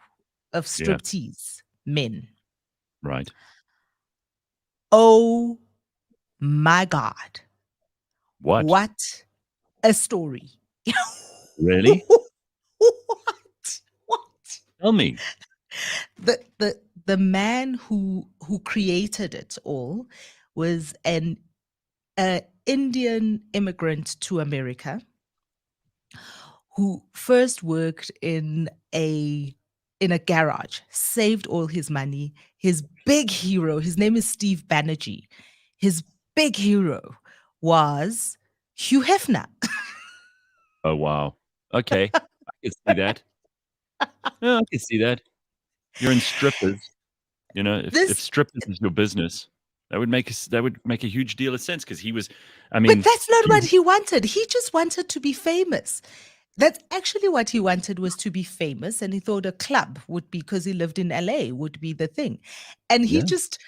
of Yeah. striptease men. Right. Oh my God. What? What a story. Really? What? What? Tell me. The man who created it all was an Indian immigrant to America who first worked in a garage, saved all his money. His big hero, his name is Steve Banerjee. His big hero was Hugh Hefner. Oh, wow. Okay. I can see that. Yeah, I can see that. You're in strippers. If This, strippers is your business, that would make a huge deal of sense because he was, I but mean, that's not he what was, he wanted. He just wanted to be famous. That's actually what he wanted, was to be famous, and he thought a club would be, because he lived in LA, would be the thing. And he Yeah. just,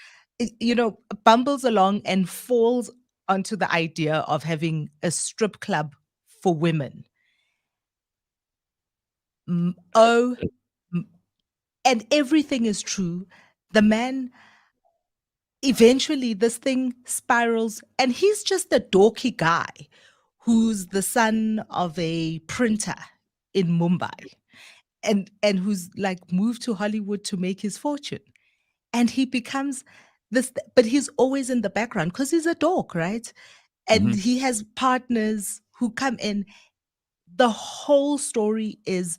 bumbles along and falls onto the idea of having a strip club for women. Oh, and everything is true. The man, eventually this thing spirals, and he's just a dorky guy who's the son of a printer in Mumbai, and who's like moved to Hollywood to make his fortune. And he becomes this, but he's always in the background because he's a dork, right? And Mhm. he has partners who come in. The whole story is,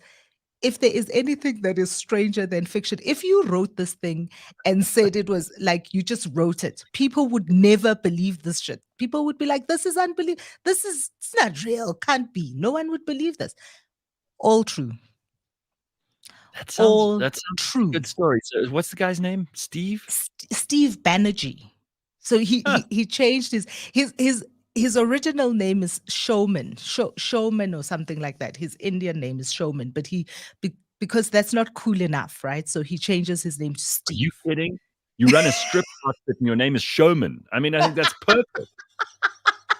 if there is anything that is stranger than fiction, if you wrote this thing and said it was like you just wrote it, people would never believe this shit. People would be like, this is unbelievable. It's not real. Can't be. No one would believe this. All true. All That sounds like a true. good story. So what's the guy's name? Steve? Steve Banerjee. So he, Huh. he changed his original name is Showman, Showman or something like that. His Indian name is Showman, but because that's not cool enough, right? So he changes his name to Are you Steve. kidding? You run a strip outfit and your name is Showman. I mean, I think that's perfect. What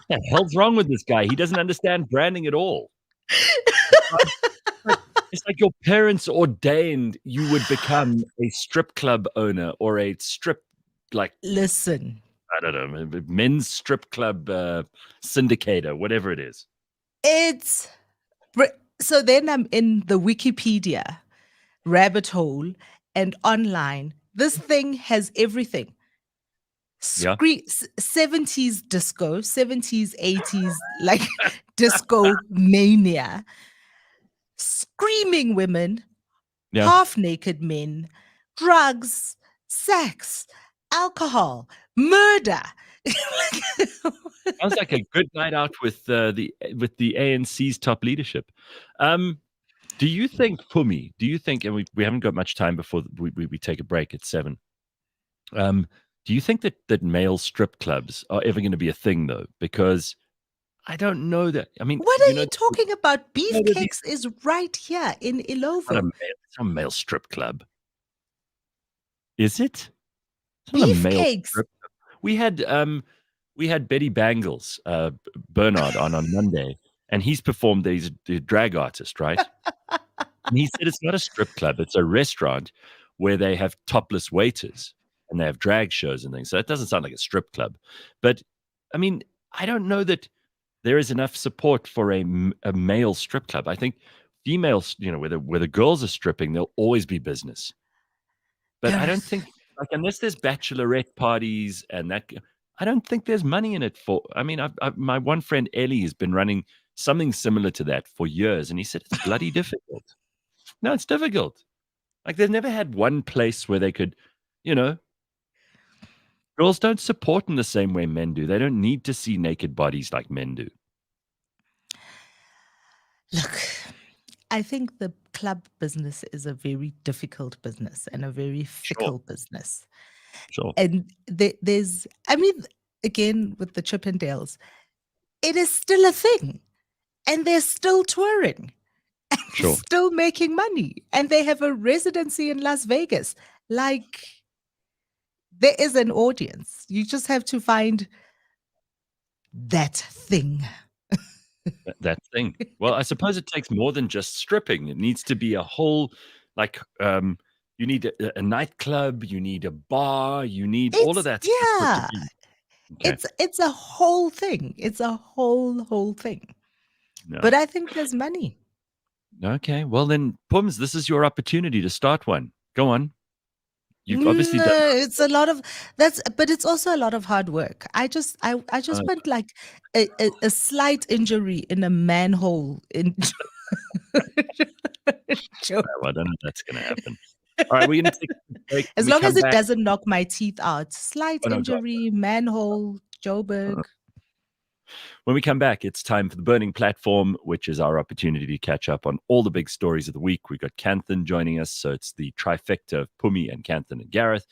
the hell's wrong with this guy? He doesn't understand branding at all. It's like your parents ordained you would become a strip club owner or a strip, like, Listen, I don't know, men's strip club syndicator, whatever it is. it's so then I'm in the Wikipedia rabbit hole and online. This thing has everything. Yeah. 70s disco, 70s, 80s, like disco mania, screaming women, Yeah. half naked men, drugs, sex, alcohol, murder. Sounds like a good night out with the ANC's top leadership. Do you think, Phumi, and we haven't got much time before we take a break at 7. Do you think that male strip clubs are ever going to be a thing, though? Because I don't know that. I mean, What are you talking about? it's Beefcakes is right here in Ilovo. not a male strip club, is it? It's not a male Beefcakes. strip club. We had Betty Bangles, Bernard, on Monday, and he's performed. He's a drag artist, right? And he said it's not a strip club; it's a restaurant where they have topless waiters and they have drag shows and things. So it doesn't sound like a strip club, but I mean, I don't know that there is enough support for a male strip club. I think females, where the girls are stripping, there'll always be business. But I don't Gareth. think, like, unless there's bachelorette parties and that, I don't think there's money in it for. I mean, my one friend Ellie has been running something similar to that for years, and he said it's bloody difficult. No, it's difficult. Like, they've never had one place where they could, you know, girls don't support in the same way men do. They don't need to see naked bodies like men do. Look, I think the club business is a very difficult business and a very Sure, fickle business. sure, And there's, I mean, again, with the Chippendales, it is still a thing. And they're still touring and sure. still making money. And they have a residency in Las Vegas. Like, there is an audience. You just have to find that thing. That thing. Well, I suppose it takes more than just stripping. It needs to be a whole, like, you need a nightclub, you need a bar, you need all of It's, that stuff put yeah, together. Okay. it's a whole thing. It's a whole thing. No. But I think there's money. Okay. Well, then, Pums, this is your opportunity to start one. Go on. You've obviously done. No, it's a lot of that's, but it's also a lot of hard work. I Uh, just went like a slight injury in a manhole in Joe. well, I don't know if that's going to happen. All right, we're going to take a break. When As we long as come it back. doesn't knock my teeth out. Slight Oh, no, God. injury, manhole, Joburg. When we come back, it's time for the Burning Platform, which is our opportunity to catch up on all the big stories of the week. We've got Canthan joining us, so it's the trifecta of Phumi and Canthan and Gareth.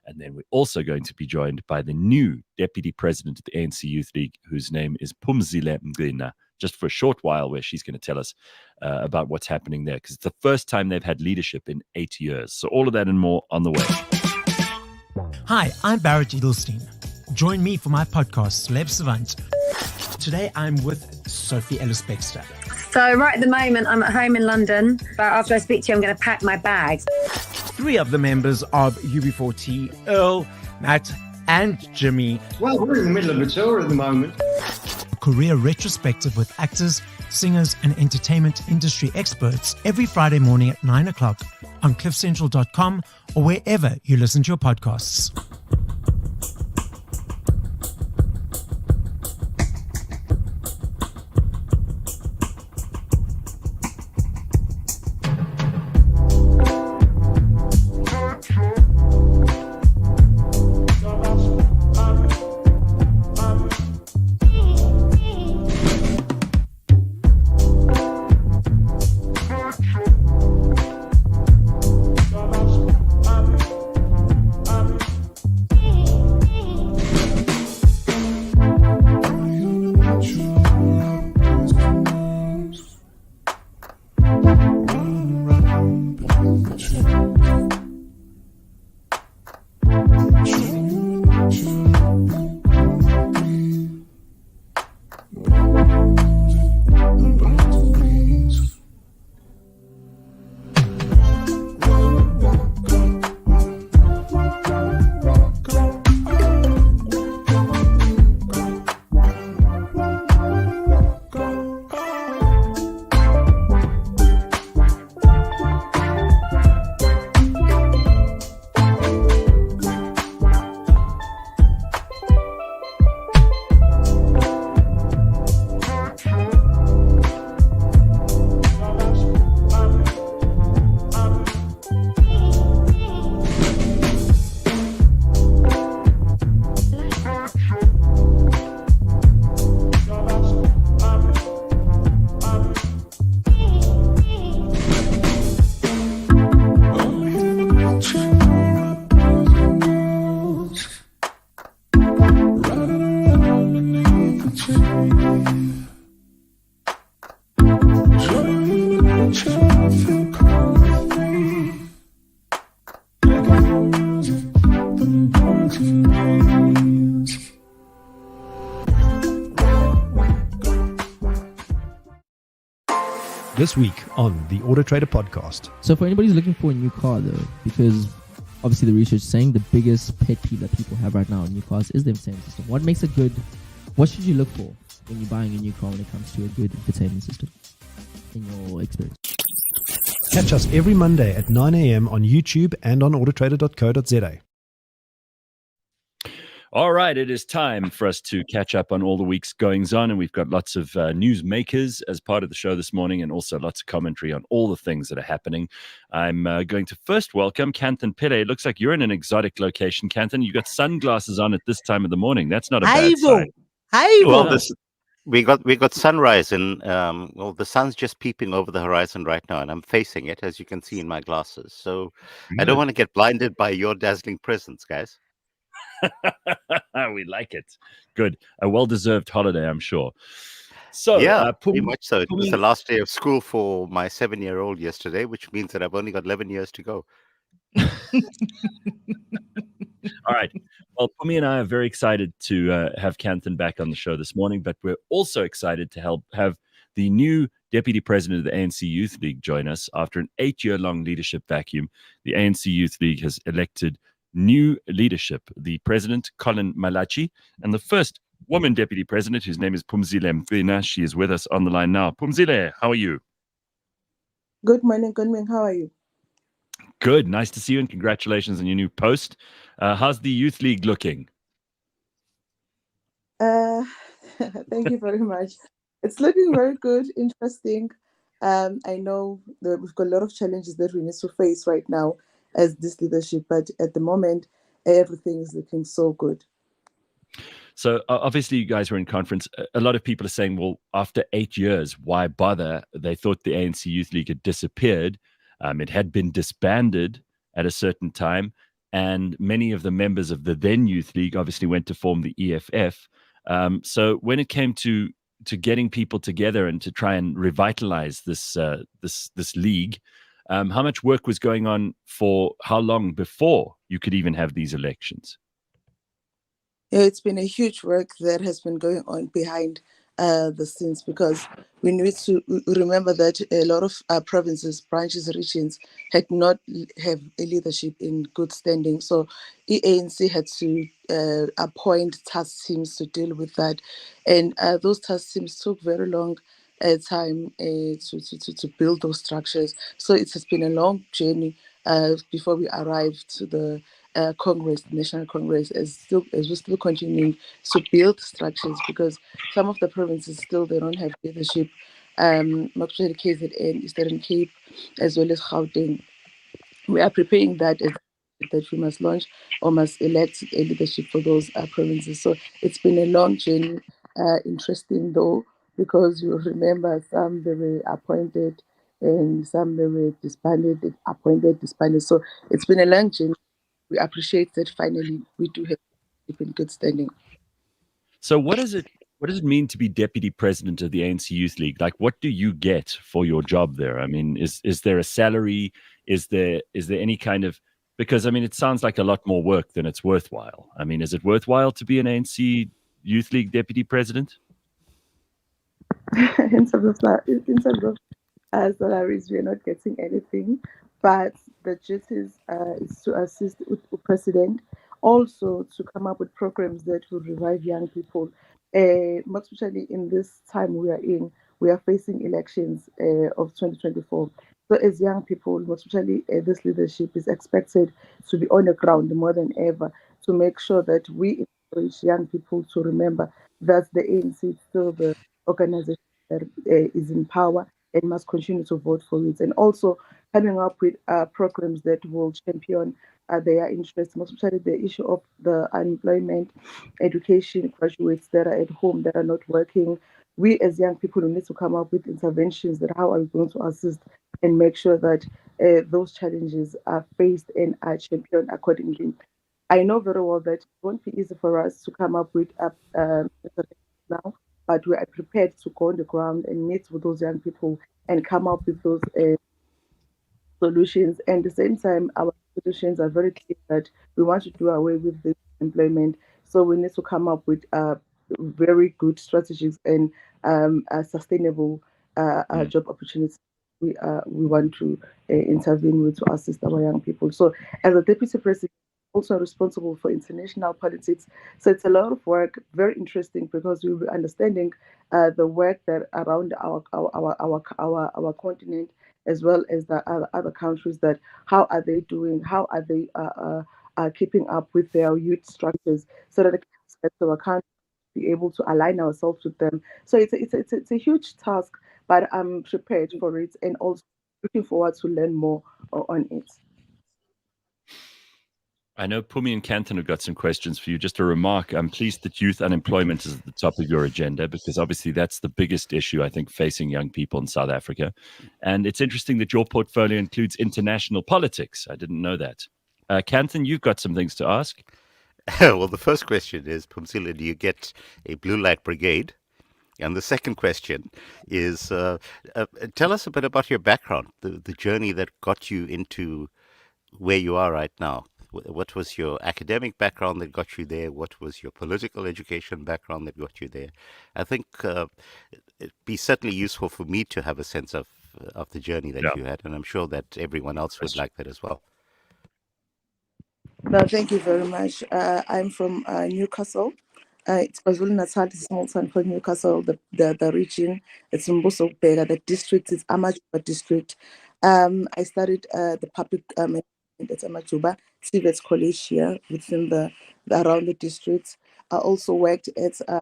And then we're also going to be joined by the new Deputy President of the ANC Youth League, whose name is Phumzile Mgcina. just for a short while, where she's going to tell us about what's happening there, because it's the first time they've had leadership in 8 years. So all of that and more on the way. Hi, I'm Barrett Edelstein. Join me for my podcast, Celeb Savant. Today I'm with Sophie Ellis-Bextor. So right at the moment, I'm at home in London, but after I speak to you, I'm going to pack my bags. 3 of the members of UB40, Earl, Matt, and Jimmy. Well, we're in the middle of a tour at the moment. Career retrospective with actors, singers, and entertainment industry experts every Friday morning at 9 o'clock on cliffcentral.com or wherever you listen to your podcasts. This week on the Auto Trader podcast. So for anybody who's looking for a new car though, because obviously the research is saying the biggest pet peeve that people have right now in new cars is the infotainment system. What makes it good? What should you look for when you're buying a new car when it comes to a good infotainment system in your experience? Catch us every Monday at 9 a.m. on YouTube and on autotrader.co.za. All right, it is time for us to catch up on all the week's goings on, and we've got lots of newsmakers as part of the show this morning, and also lots of commentary on all the things that are happening. I'm going to first welcome Kanthan Pillay. It looks like you're in an exotic location, Kanthan. You got sunglasses on at this time of the morning. That's not a bad sign. Hi, Well, we got sunrise, and the sun's just peeping over the horizon right now, and I'm facing it, as you can see in my glasses. So I don't want to get blinded by your dazzling presence, guys. We like it. Good. A well-deserved holiday, I'm sure. So, yeah, pretty much so. It was the last day of school for my 7-year-old yesterday, which means that I've only got 11 years to go. All right. Well, Phumi and I are very excited to have Kanthan back on the show this morning, but we're also excited to have the new Deputy President of the ANC Youth League join us. After an 8-year-long leadership vacuum, the ANC Youth League has elected new leadership. The president, Colin Malachi, and the first woman deputy president, whose name is Phumzile Mgcina. She is with us on the line now. Phumzile, how are you? Good morning, How are you? Good. Nice to see you, and congratulations on your new post. How's the Youth League looking? Thank you very much. It's looking very good, interesting. I know that we've got a lot of challenges that we need to face right now as this leadership, but at the moment, everything is looking so good. So obviously you guys were in conference. A lot of people are saying, well, after 8 years, why bother? They thought the ANC Youth League had disappeared. It had been disbanded at a certain time, and many of the members of the then Youth League obviously went to form the EFF. So when it came to getting people together and to try and revitalize this this league. How much work was going on for how long before you could even have these elections? Yeah, it's been a huge work that has been going on behind the scenes, because we need to remember that a lot of provinces, branches, regions had not have a leadership in good standing. So ANC had to appoint task teams to deal with that. And those task teams took very long time to build those structures. So it has been a long journey before we arrived to the Congress, the National Congress, as we're still continuing to build structures, because some of the provinces still they don't have leadership. Especially KZN, Eastern Cape, as well as Gauteng. We are preparing that we must launch or must elect a leadership for those provinces. So it's been a long journey, interesting though, because you remember some they were appointed and some they were disbanded, appointed, disbanded. So it's been a long journey. We appreciate that finally we do have people in good standing. So what does it mean to be deputy president of the ANC Youth League? Like, what do you get for your job there? I mean, is there a salary? Is there any kind of, because I mean, it sounds like a lot more work than it's worthwhile. I mean, is it worthwhile to be an ANC Youth League deputy president? in terms of salaries, we are not getting anything, but the duties is to assist with the president, also to come up with programs that will revive young people. Most especially in this time we are facing elections of 2024. So as young people, most especially this leadership is expected to be on the ground more than ever to make sure that we encourage young people to remember that the ANC is still the organization that is in power and must continue to vote for it. And also coming up with programs that will champion their interests, most especially the issue of the unemployment, education, graduates that are at home that are not working. We as young people need to come up with interventions that how are we going to assist and make sure that those challenges are faced and are championed accordingly. I know very well that it won't be easy for us to come up with now, but we are prepared to go on the ground and meet with those young people and come up with those solutions. And at the same time, our solutions are very clear that we want to do away with this employment. So we need to come up with very good strategies and sustainable job opportunities. We want to intervene with to assist our young people. So as a deputy president, also responsible for international politics. So it's a lot of work, very interesting, because we'll be understanding the work that around our continent, as well as the other countries, that how are they doing, how are they keeping up with their youth structures, so that our country be able to align ourselves with them. So it's a huge task, but I'm prepared for it and also looking forward to learn more on it. I know Phumi and Canton have got some questions for you. Just a remark, I'm pleased that youth unemployment is at the top of your agenda, because obviously that's the biggest issue, I think, facing young people in South Africa. And it's interesting that your portfolio includes international politics. I didn't know that. Canton, you've got some things to ask. Well, the first question is, Phumzile, do you get a blue light brigade? And the second question is, tell us a bit about your background, the journey that got you into where you are right now. What was your academic background that got you there? What was your political education background that got you there? I think it'd be certainly useful for me to have a sense of the journey that you had, and I'm sure that everyone else would like that as well. No, thank you very much. I'm from Newcastle. It's KwaZulu-Natal, it's a small town called Newcastle, the region. It's Mbuso Bega, the district is Amajuba district. I studied the public management at Amajuba, TVET College here within the around the district. I also worked at a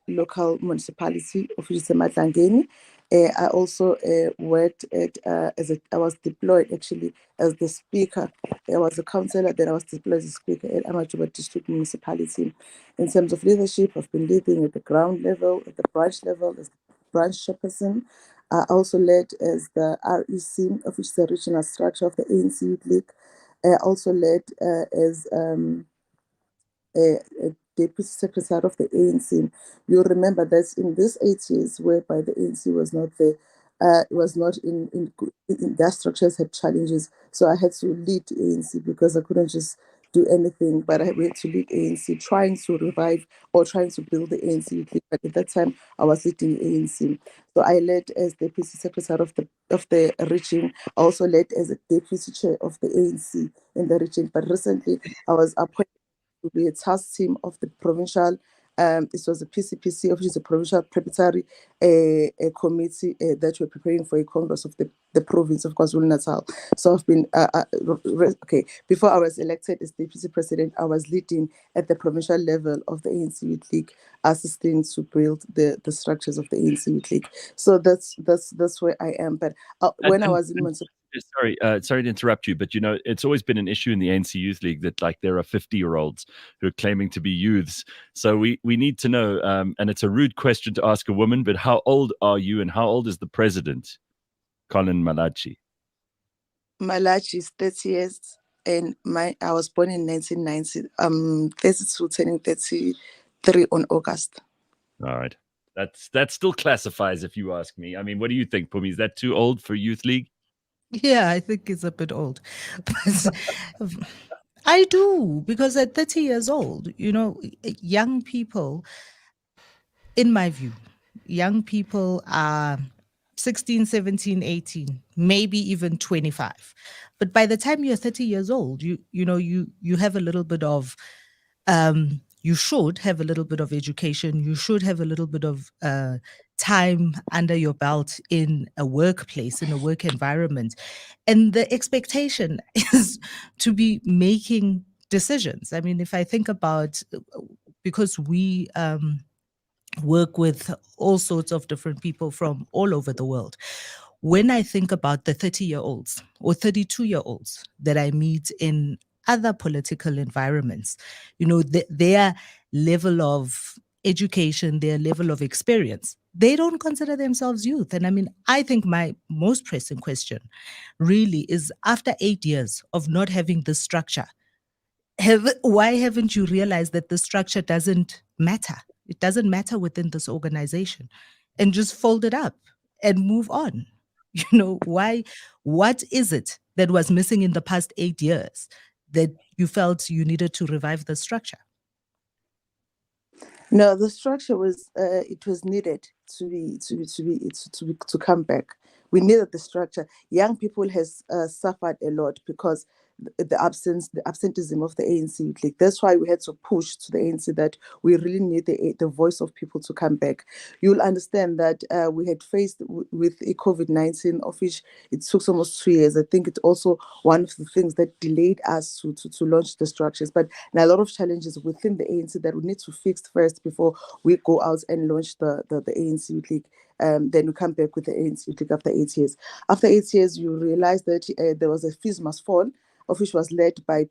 local municipality of Matlangeni. I also worked at I was deployed actually as the speaker. I was a councillor, then I was deployed as a speaker at Amajuba District Municipality. In terms of leadership, I've been leading at the ground level, at the branch level, as branch chairperson. I also led as the REC, of which is the regional structure of the ANC Youth League. I also led as a deputy secretary of the ANC. You'll remember that in these 8 years, whereby the ANC was not there, was not in their structures had challenges. So I had to lead ANC because I couldn't just do anything, but I had to lead ANC, trying to revive or trying to build the ANC Youth League. But at that time, I was leading ANC. So I led as deputy secretary of the region. I also led as a deputy chair of the ANC in the region. But recently, I was appointed to be a task team of the provincial. This was a PCPC, which is a provincial preparatory a committee that we're preparing for a congress of the province of KwaZulu-Natal. So I've been, okay, before I was elected as deputy president, I was leading at the provincial level of the ANC Youth League, assisting to build the structures of the ANC Youth League. So that's where I am. But when I was in sorry to interrupt you, but it's always been an issue in the ANC Youth League that there are 50-year-olds who are claiming to be youths. So we need to know, and it's a rude question to ask a woman, but how old are you and how old is the president, Colin Malachi? Malachi is 30 years, and I was born in 1990. 32, turning 33 on August. All right. That still classifies, if you ask me. I mean, what do you think, Phumi? Is that too old for Youth League? Yeah, I think it's a bit old. But I do, because at 30 years old, young people, in my view, young people are 16, 17, 18, maybe even 25. But by the time you're 30 years old, you have a little bit of you should have a little bit of education. You should have a little bit of time under your belt in a workplace, in a work environment. And the expectation is to be making decisions. I mean, if I think about, because we work with all sorts of different people from all over the world, when I think about the 30-year-olds or 32-year-olds that I meet in other political environments, their level of education, their level of experience, they don't consider themselves youth. And I mean, I think my most pressing question really is, after 8 years of not having this structure, why haven't you realized that the structure doesn't matter? It doesn't matter within this organization, and just fold it up and move on. Why? What is it that was missing in the past 8 years that you felt you needed to revive the structure? No, the structure was it was needed to come back. We needed the structure. Young people has suffered a lot because the absenteeism of the ANC Youth League. That's why we had to push to the ANC that we really need the voice of people to come back. You'll understand that we had faced with a COVID-19, of which it took almost 2 years. I think it's also one of the things that delayed us to launch the structures. But there are a lot of challenges within the ANC that we need to fix first before we go out and launch the ANC Youth League. Then we come back with the ANC Youth League after 8 years. After 8 years, you realize that there was a fees must fall, of which was led by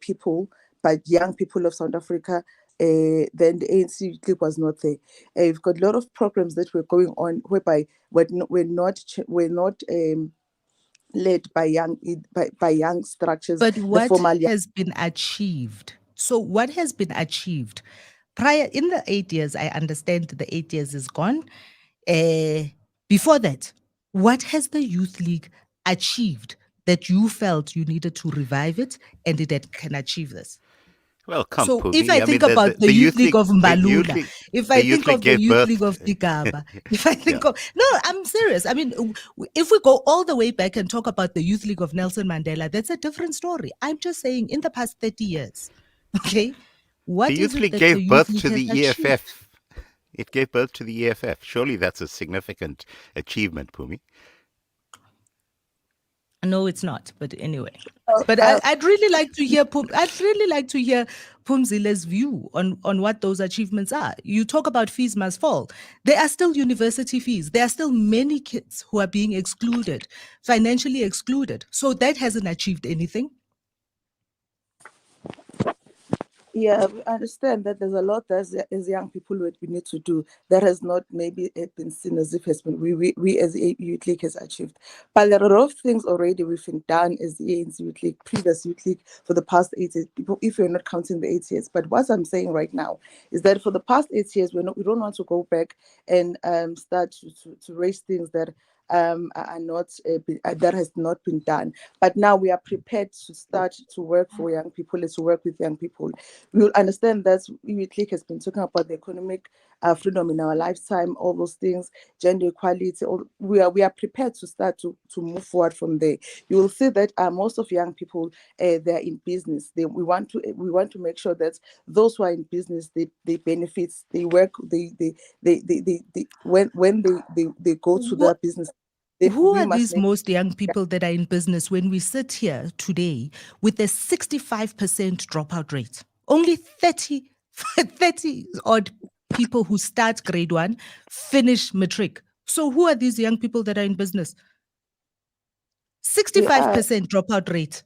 young people of South Africa. Then the ANC Youth League was not there. We've got a lot of programs that were going on whereby we're not led by young structures. But what has been achieved? So what has been achieved prior in the 8 years? I understand the 8 years is gone. Before that, what has the Youth League achieved that you felt you needed to revive it and it can achieve this? Well, come, so Phumi. if I think about the Youth League of Mbalula, if I think of the Youth League of Tigaba, if I think of... No, I'm serious. I mean, if we go all the way back and talk about the Youth League of Nelson Mandela, that's a different story. I'm just saying, in the past 30 years, okay, what the Youth League gave birth to the EFF. It gave birth to the EFF. Surely that's a significant achievement, Phumi. No, it's not. But anyway, but I'd really like to hear. I'd really like to hear Phumzile's view on what those achievements are. You talk about fees must fall. There are still university fees. There are still many kids who are being excluded, financially excluded. So that hasn't achieved anything. Yeah, we understand that there's a lot that as young people what we need to do that has not maybe been seen as if has been we as a youth league has achieved. But there are a lot of things already we've been done as the ANC Youth League, previous youth league for the past 8 years, people, if you're not counting the 8 years. But what I'm saying right now is that for the past 8 years, we don't want to go back and start to raise things that are not that has not been done. But now we are prepared to start to work for young people, to work with young people. We will understand that Youth League has been talking about the economic freedom in our lifetime, all those things, gender equality. We are prepared to start to move forward from there. You will see that most of young people they're in business. We want to make sure that those who are in business they benefit. They work. They when they go to their business. Who We are must these make most young people that are in business when we sit here today with a 65% dropout rate? Only 30 odd people who start grade 1 finish matric. So who are these young people that are in business? 65% dropout rate.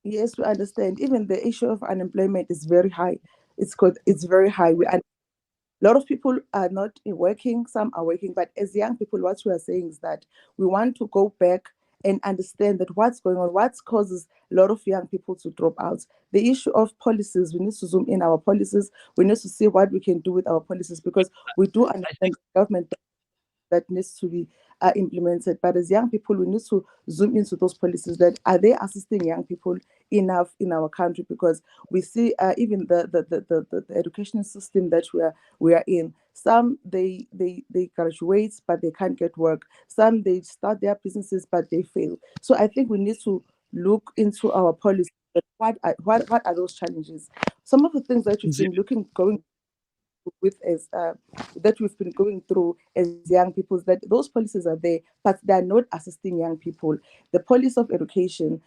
Yes, we understand. Even the issue of unemployment is very high. It's very high. A lot of people are not working, some are working, but as young people, what we are saying is that we want to go back and understand that what's going on, what causes a lot of young people to drop out. The issue of policies, we need to zoom in our policies. We need to see what we can do with our policies because we do understand government that needs to be implemented. But as young people, we need to zoom into those policies that are they assisting young people enough in our country because we see even the education system that we are in. Some they graduate but they can't get work. Some they start their businesses but they fail. So I think we need to look into our policies. What are those challenges? Some of the things that we've been going with as that we've been going through as young people is that those policies are there, but they are not assisting young people. The policy of education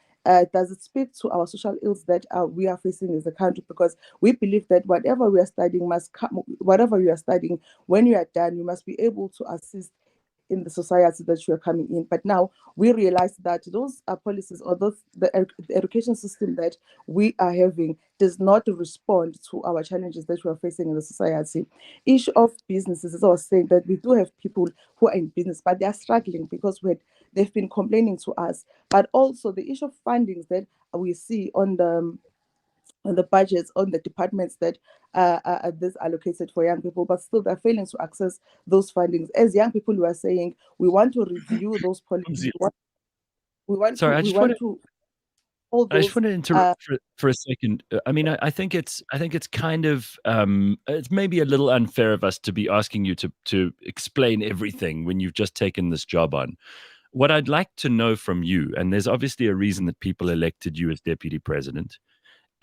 does it speak to our social ills that we are facing as a country? Because we believe that whatever we are studying must come, whatever you are studying, when you are done, you must be able to assist in the society that you are coming in. But now we realize that those policies or the education system that we are having does not respond to our challenges that we are facing in the society. Issue of businesses, as I was saying, that we do have people who are in business, but they are struggling because they've been complaining to us. But also the issue of fundings that we see on the budgets, on the departments that are this allocated for young people, but still they're failing to access those fundings. As young people, we are saying we want to review those policies. Sorry, We want to hold I just those. want to interrupt for a second. I mean, I think it's kind of it's maybe a little unfair of us to be asking you to explain everything when you've just taken this job on. What I'd like to know from you, and there's obviously a reason that people elected you as deputy president,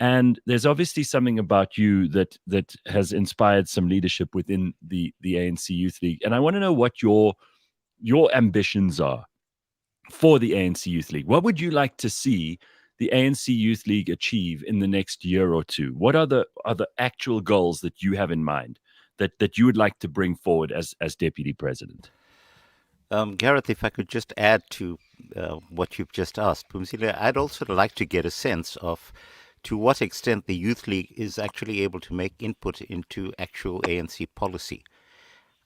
and there's obviously something about you that has inspired some leadership within the ANC Youth League, and I want to know what your ambitions are for the ANC Youth League. What would you like to see the ANC Youth League achieve in the next year or two? What are the actual goals that you have in mind that you would like to bring forward as deputy president? Gareth, if I could just add to what you've just asked, Phumzile, I'd also like to get a sense of to what extent the Youth League is actually able to make input into actual ANC policy.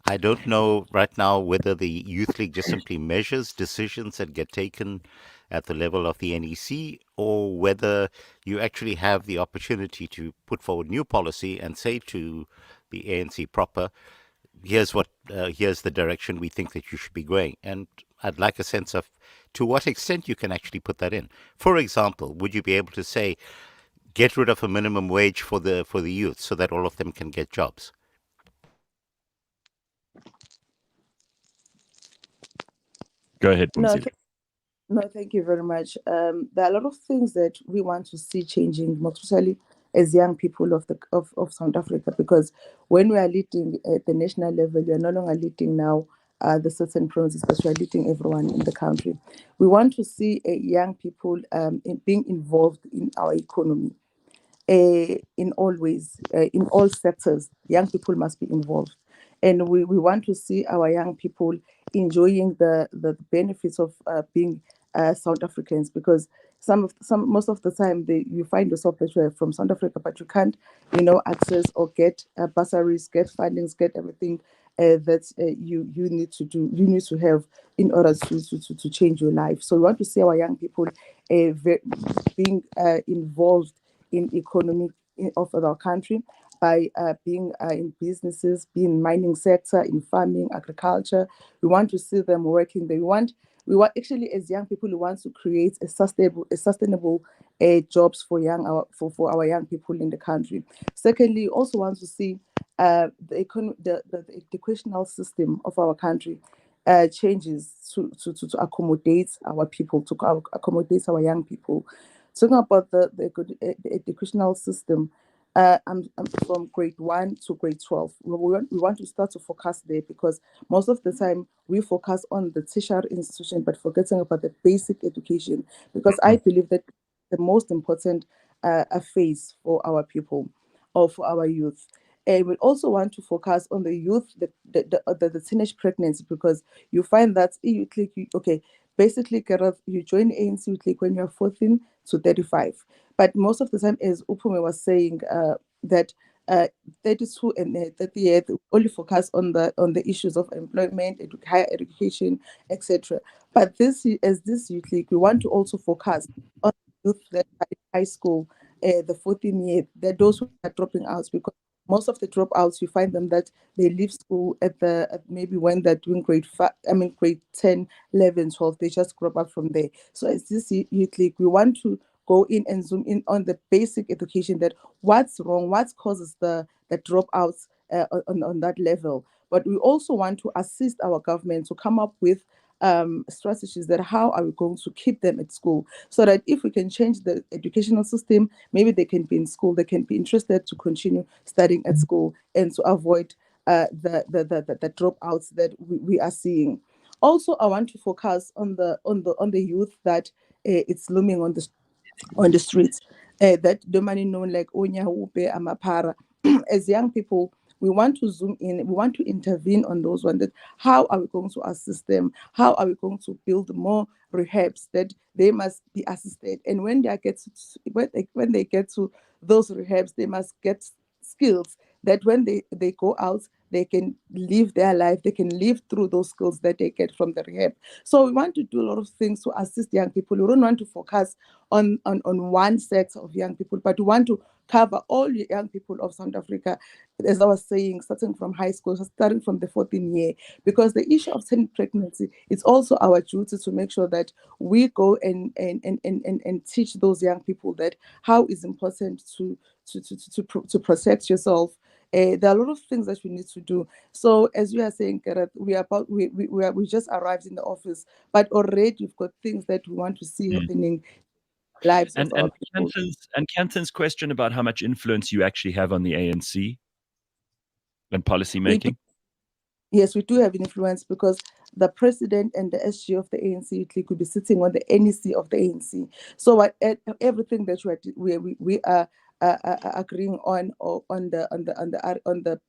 I don't know right now whether the Youth League just simply measures decisions that get taken at the level of the NEC, or whether you actually have the opportunity to put forward new policy and say to the ANC proper, here's the direction we think that you should be going. And I'd like a sense of to what extent you can actually put that in. For example, would you be able to say, get rid of a minimum wage for the youth so that all of them can get jobs? Go ahead, No, Phumzile. no, thank you very much. There are a lot of things that we want to see changing, more especially as young people of South Africa, because when we are leading at the national level, we are no longer leading now the certain provinces, but we are leading everyone in the country. We want to see young people being involved in our economy. In all ways, in all sectors, young people must be involved. And we want to see our young people enjoying the benefits of being South Africans, because Most of the time you find yourself that you are from South Africa, but you can't, access or get bursaries, get fundings, get everything that you need to do, you need to have in order to change your life. So we want to see our young people being involved in economic of our country by being in businesses, being in mining sector, in farming, agriculture. We want to see them working. We want actually, as young people, we want to create a sustainable jobs for our young people in the country. Secondly, we also want to see the educational system of our country changes to accommodate our people, to accommodate our young people. Talking about the educational system, I'm from grade 1 to grade 12. We want to start to focus there, because most of the time we focus on the tertiary institution, but forgetting about the basic education, because I believe that the most important phase for our people or for our youth. And we also want to focus on the youth, the teenage pregnancy, because you find that basically, Gareth, you join ANC Youth League when you're 14 to 35. But most of the time, as Phumi was saying, that 32 and 38 only focus on the issues of employment, higher education, etc. But this youth league, we want to also focus on youth that are in high school, the 14 year, that those who are dropping out, because most of the dropouts, you find them that they leave school at maybe when they're doing grade 10, 11, 12, they just drop out from there. So as this youth league, we want to go in and zoom in on the basic education, that what's wrong, what causes the dropouts on that level. But we also want to assist our government to come up with strategies that how are we going to keep them at school, so that if we can change the educational system, maybe they can be in school, they can be interested to continue studying at school, and to avoid the dropouts that we are seeing. Also, I want to focus on the youth that it's looming on the streets, that the money known like Onya Upe Amapara. As young people, we want to zoom in, we want to intervene on those ones. That how are we going to assist them? How are we going to build more rehabs that they must be assisted? And when when they get to those rehabs, they must get skills that when they go out, they can live their life, they can live through those skills that they get from the rehab. So we want to do a lot of things to assist young people. We don't want to focus on one sector of young people, but we want to cover all the young people of South Africa, as I was saying, starting from high school, starting from the 14 year, because the issue of teen pregnancy, it's also our duty to make sure that we go and teach those young people that how is important to protect yourself. There are a lot of things that we need to do. So as you are saying, Gareth, we just arrived in the office, but already we've got things that we want to see happening lives of our people. Canton's question about how much influence you actually have on the ANC and policy making. Yes, we do have influence, because the president and the SG of the ANC Youth League could be sitting on the NEC of the ANC. So everything that we are agreeing on, or on the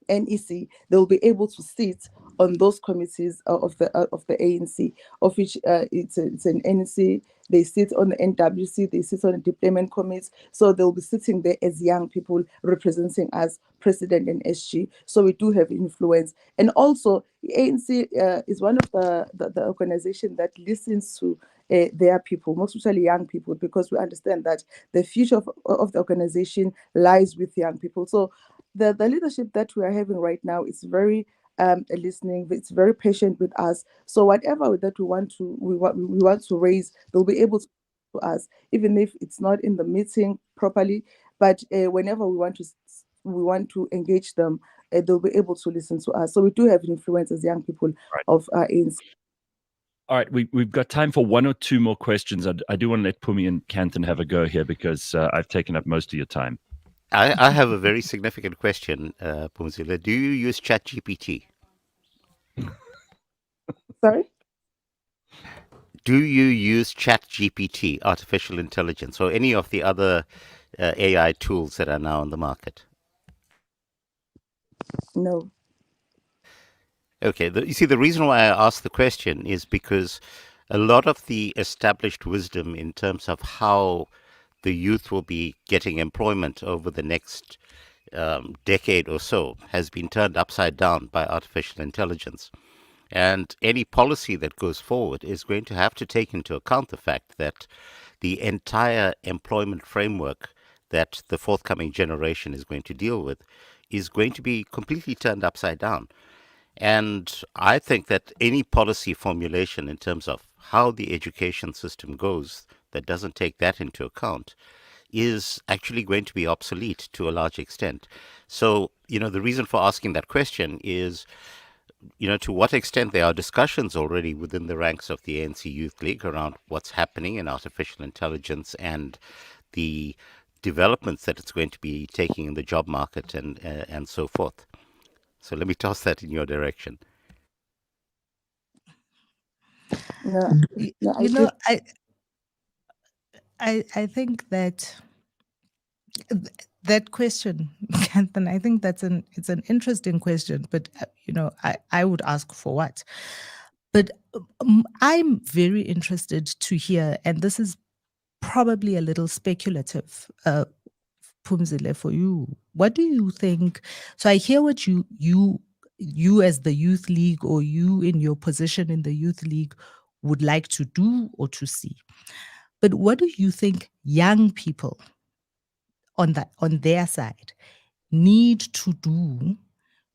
NEC, they will be able to sit on those committees of the ANC, of which it's an NEC. They sit on the NWC, they sit on the deployment committees. So they'll be sitting there as young people representing us, president and SG. So we do have influence. And also, the ANC is one of the organization that listens to their people, most especially young people, because we understand that the future of the organization lies with young people. So the leadership that we are having right now is very listening. It's very patient with us. So whatever that we want to raise, they'll be able to us, even if it's not in the meeting properly. But whenever we want to engage them, they'll be able to listen to us. So we do have influence as young people of ANC. All right, we've got time for one or two more questions. I do want to let Phumi and Canton have a go here, because I've taken up most of your time. I have a very significant question, Phumzile. Do you use ChatGPT? Sorry? Do you use ChatGPT, artificial intelligence, or any of the other AI tools that are now on the market? No. Okay. You see, the reason why I asked the question is because a lot of the established wisdom in terms of how the youth will be getting employment over the next decade or so has been turned upside down by artificial intelligence. And any policy that goes forward is going to have to take into account the fact that the entire employment framework that the forthcoming generation is going to deal with is going to be completely turned upside down. And I think that any policy formulation in terms of how the education system goes that doesn't take that into account is actually going to be obsolete to a large extent. So, the reason for asking that question is, to what extent there are discussions already within the ranks of the ANC Youth League around what's happening in artificial intelligence and the developments that it's going to be taking in the job market and so forth. So let me toss that in your direction. Yeah, yeah, I think that that question, Catherine, I think it's an interesting question, but I would ask for what? But I'm very interested to hear, and this is probably a little speculative, Phumzile, for you. What do you think? So I hear what you as the Youth League, or you in your position in the Youth League, would like to do or to see. But what do you think young people on their side need to do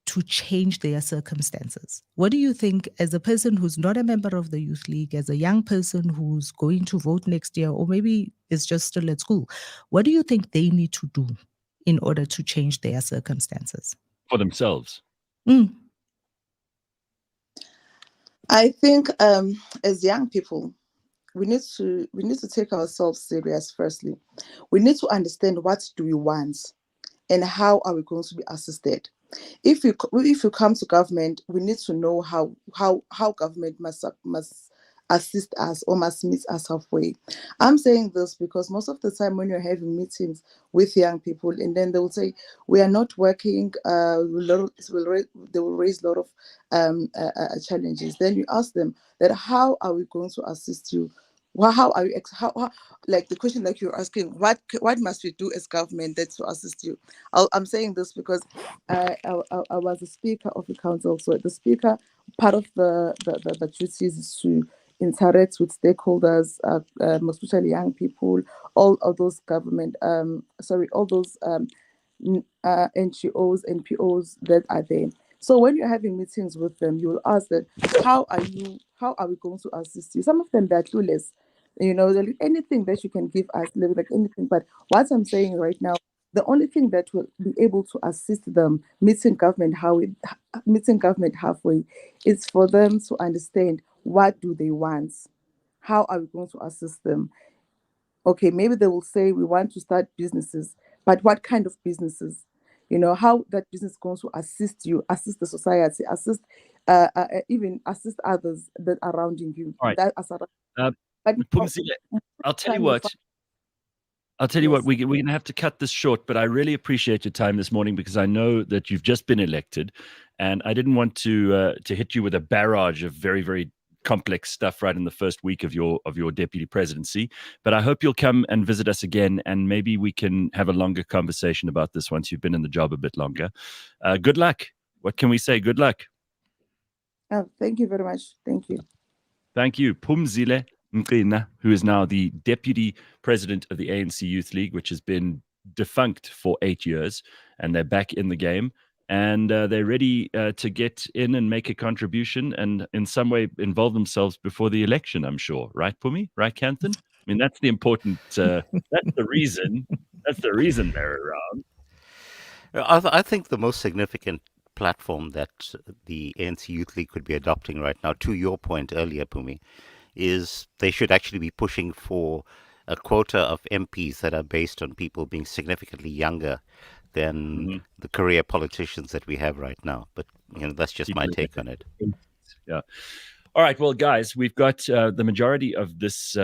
to change their circumstances? What do you think, as a person who's not a member of the Youth League, as a young person who's going to vote next year, or maybe is just still at school, what do you think they need to do in order to change their circumstances? For themselves? I think as young people, we need to take ourselves serious. Firstly, we need to understand what do we want and how are we going to be assisted. If you come to government, we need to know how government must assist us or must meet us halfway. I'm saying this because most of the time when you're having meetings with young people, and then they will say, we are not working, they will raise a lot of challenges. Then you ask them that, how are we going to assist you? Well, how are you? How like the question like you're asking, what must we do as government that to assist you? I'm saying this because I was a speaker of the council. So the speaker, part of the duties is to interact with stakeholders, especially young people, all of those government, all those NGOs, NPOs that are there. So when you're having meetings with them, you will ask them, how are we going to assist you? Some of them, they're clueless. Anything that you can give us, like anything. But what I'm saying right now, the only thing that will be able to assist them meeting government halfway is for them to understand what do they want. How are we going to assist them? Okay, maybe they will say we want to start businesses, but what kind of businesses? How that business is going to assist you, assist the society, even assist others that are surrounding you. All right. But Phumzile, I'll tell you what. We're going to have to cut this short, but I really appreciate your time this morning because I know that you've just been elected, and I didn't want to hit you with a barrage of very, very complex stuff right in the first week of your deputy presidency. But I hope you'll come and visit us again, and maybe we can have a longer conversation about this once you've been in the job a bit longer. Good luck. What can we say? Good luck. Thank you very much. Thank you. Thank you. Phumzile Mgcina, who is now the deputy president of the ANC Youth League, which has been defunct for 8 years, and they're back in the game. And they're ready to get in and make a contribution and in some way involve themselves before the election, I'm sure. Right, Phumi? Right, Canthan? I mean, that's the important, that's the reason. That's the reason they're around. I think the most significant platform that the ANC Youth League could be adopting right now, to your point earlier, Phumi, is they should actually be pushing for a quota of MPs that are based on people being significantly younger than the career politicians that we have right now. But that's just my take on it. Yeah. All right. Well, guys, we've got the majority of this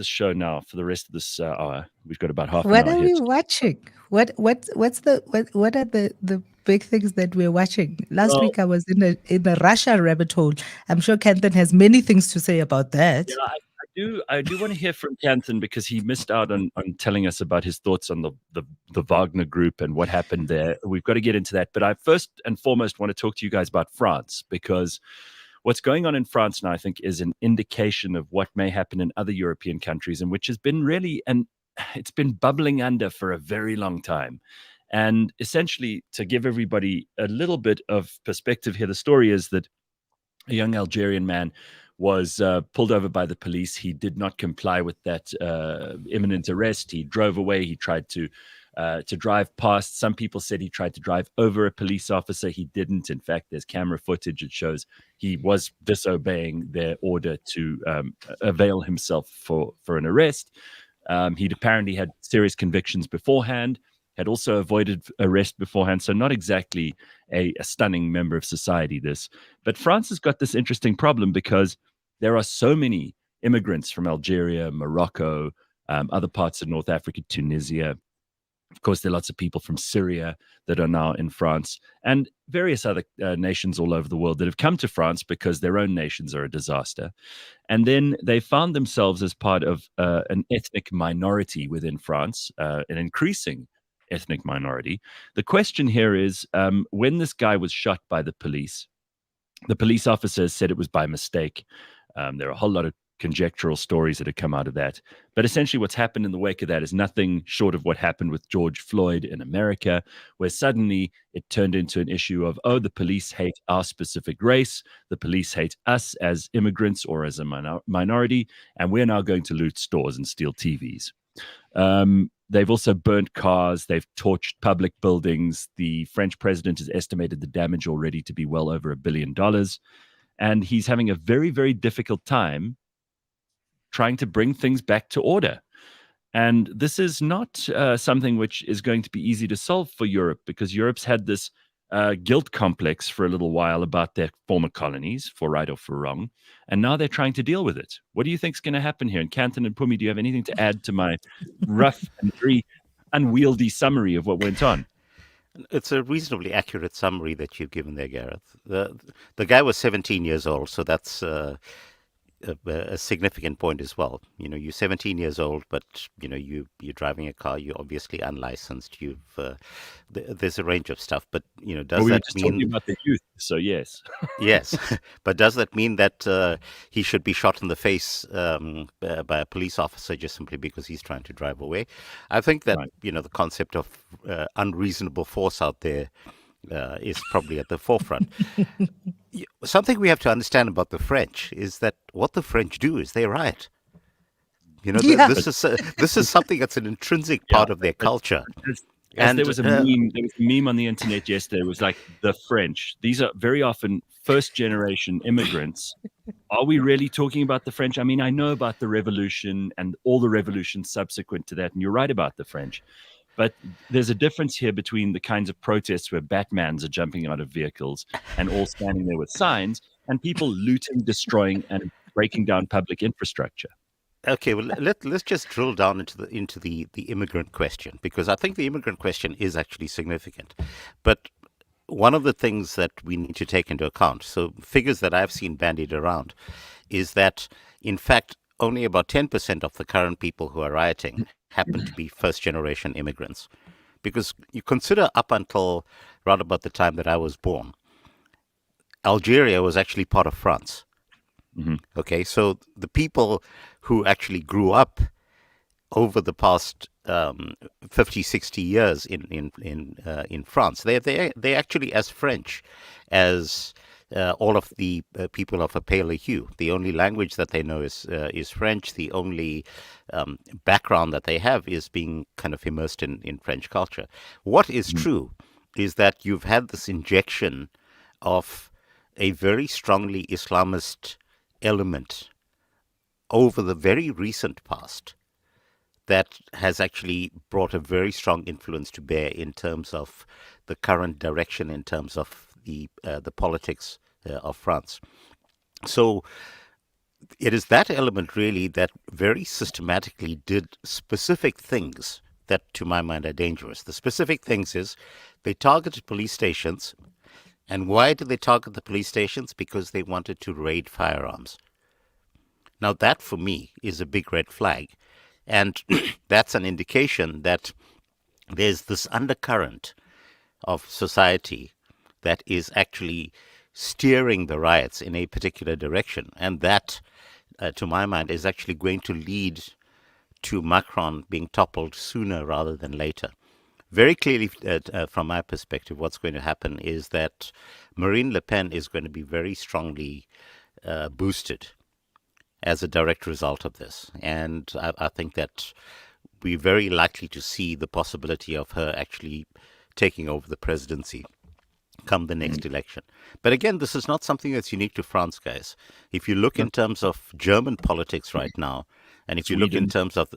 show now for the rest of this hour. We've got about half an hour. What are we watching? What are the big things that we're watching? Last Well, week I was in a Russia rabbit hole. I'm sure Kenton has many things to say about that. yeah, I do want to hear from Canton because he missed out on telling us about his thoughts on the Wagner group and what happened there. We've got to get into that. But I first and foremost want to talk to you guys about France, because what's going on in France now, I think, is an indication of what may happen in other European countries, and which has been really, and it's been bubbling under for a very long time. And essentially, to give everybody a little bit of perspective here, the story is that a young Algerian man was pulled over by the police. He did not comply with that imminent arrest. He drove away. He tried to drive past. Some people said he tried to drive over a police officer. He didn't. In fact, there's camera footage that shows he was disobeying their order to avail himself for an arrest. He'd apparently had serious convictions beforehand, had also avoided arrest beforehand. So not exactly a stunning member of society, this. But France has got this interesting problem because there are so many immigrants from Algeria, Morocco, other parts of North Africa, Tunisia. Of course, there are lots of people from Syria that are now in France, and various other nations all over the world that have come to France because their own nations are a disaster. And then they found themselves as part of an ethnic minority within France, an increasing ethnic minority. The question here is, when this guy was shot by the police officers said it was by mistake. There are a whole lot of conjectural stories that have come out of that. But essentially what's happened in the wake of that is nothing short of what happened with George Floyd in America, where suddenly it turned into an issue of, oh, the police hate our specific race, the police hate us as immigrants or as a minority, and we're now going to loot stores and steal TVs. They've also burnt cars. They've torched public buildings. The French president has estimated the damage already to be well over $1 billion. And he's having a very, very difficult time trying to bring things back to order. And this is not something which is going to be easy to solve for Europe, because Europe's had this guilt complex for a little while about their former colonies, for right or for wrong. And now they're trying to deal with it. What do you think is going to happen here? And Canton and Phumi, do you have anything to add to my rough and very unwieldy summary of what went on? It's a reasonably accurate summary that you've given there, Gareth. The guy was 17 years old, so that's a significant point as well. You know, you're 17 years old, but you know you're driving a car. You're obviously unlicensed. There's a range of stuff. But you know, does that mean talking about the youth? So yes, yes. But does that mean that he should be shot in the face by a police officer just simply because he's trying to drive away? I think that you know the concept of unreasonable force out there is probably at the forefront. Something we have to understand about the French is that what the French do is they riot. You know, this is something that's an intrinsic part of their culture. And there was a meme on the internet yesterday. It was like, the French. These are very often first-generation immigrants. Are we really talking about the French? I mean, I know about the revolution and all the revolutions subsequent to that, and you're right about the French. But there's a difference here between the kinds of protests where Batmans are jumping out of vehicles and all standing there with signs, and people looting, destroying, and breaking down public infrastructure. Okay, well, let's just drill down into the immigrant question, because I think the immigrant question is actually significant. But one of the things that we need to take into account, so figures that I've seen bandied around, is that, in fact, only about 10% of the current people who are rioting happen to be first-generation immigrants. Because you consider up until right about the time that I was born, Algeria was actually part of France. Mm-hmm. Okay, so the people who actually grew up over the past 50, 60 years in France, they're actually as French as all of the people of a paler hue. The only language that they know is French. The only background that they have is being kind of immersed in French culture. What is true is that you've had this injection of a very strongly Islamist element over the very recent past that has actually brought a very strong influence to bear in terms of the current direction, in terms of the politics of France. So it is that element really that very systematically did specific things that, to my mind, are dangerous. The specific things is they targeted police stations. And why did they target the police stations? Because they wanted to raid firearms. Now, that, for me, is a big red flag. And that's an indication that there's this undercurrent of society that is actually steering the riots in a particular direction. And that, to my mind, is actually going to lead to Macron being toppled sooner rather than later. Very clearly, from my perspective, what's going to happen is that Marine Le Pen is going to be very strongly boosted as a direct result of this. And I think that we're very likely to see the possibility of her actually taking over the presidency come the next election. But again, this is not something that's unique to France, guys. If you look in terms of German politics right now, and if you look in terms of,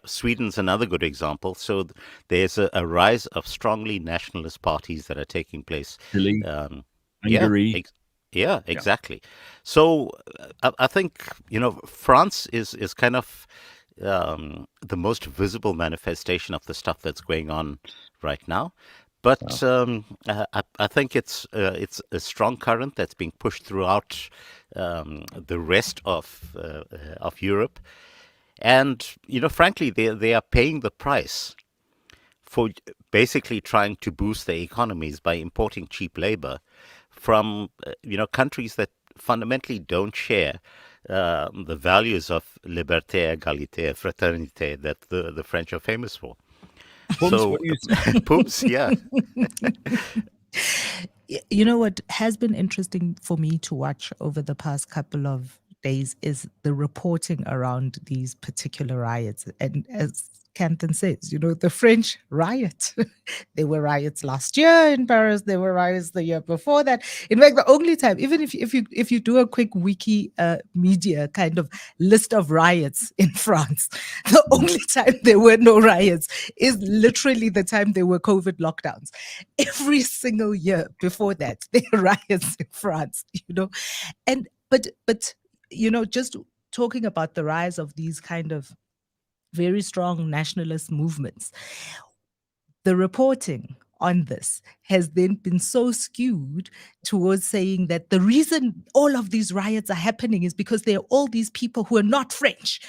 Sweden's another good example. So there's a rise of strongly nationalist parties that are taking place. Hungary. Yeah, exactly. So I think, France is kind of the most visible manifestation of the stuff that's going on right now. But I think it's a strong current that's being pushed throughout the rest of Europe. And, frankly, they are paying the price for basically trying to boost their economies by importing cheap labor from, countries that fundamentally don't share the values of liberté, égalité, fraternité that the French are famous for. Pumps, yeah. You know what has been interesting for me to watch over the past couple of days is the reporting around these particular riots. And as Canton says, the French riot. There were riots last year in Paris. There were riots the year before that. In fact, the only time, even if you do a quick wiki media kind of list of riots in France, the only time there were no riots is literally the time there were COVID lockdowns. Every single year before that, there were riots in France. And but just talking about the rise of these kind of very strong nationalist movements, the reporting on this has then been so skewed towards saying that the reason all of these riots are happening is because there are all these people who are not French,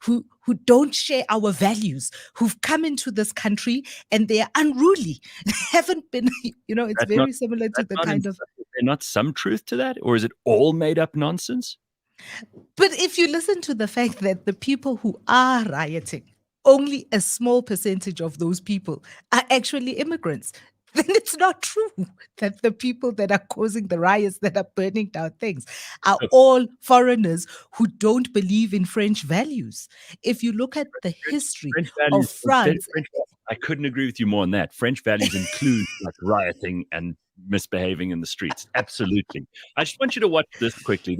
who don't share our values, who've come into this country and they are unruly. They haven't been, it's very similar to the kind of... Is there not some truth to that? Or is it all made up nonsense? But if you listen to the fact that the people who are rioting, only a small percentage of those people are actually immigrants, then it's not true that the people that are causing the riots, that are burning down things, are all foreigners who don't believe in French values. If you look at the history of France... I couldn't agree with you more on that. French values include rioting and misbehaving in the streets. Absolutely. I just want you to watch this quickly.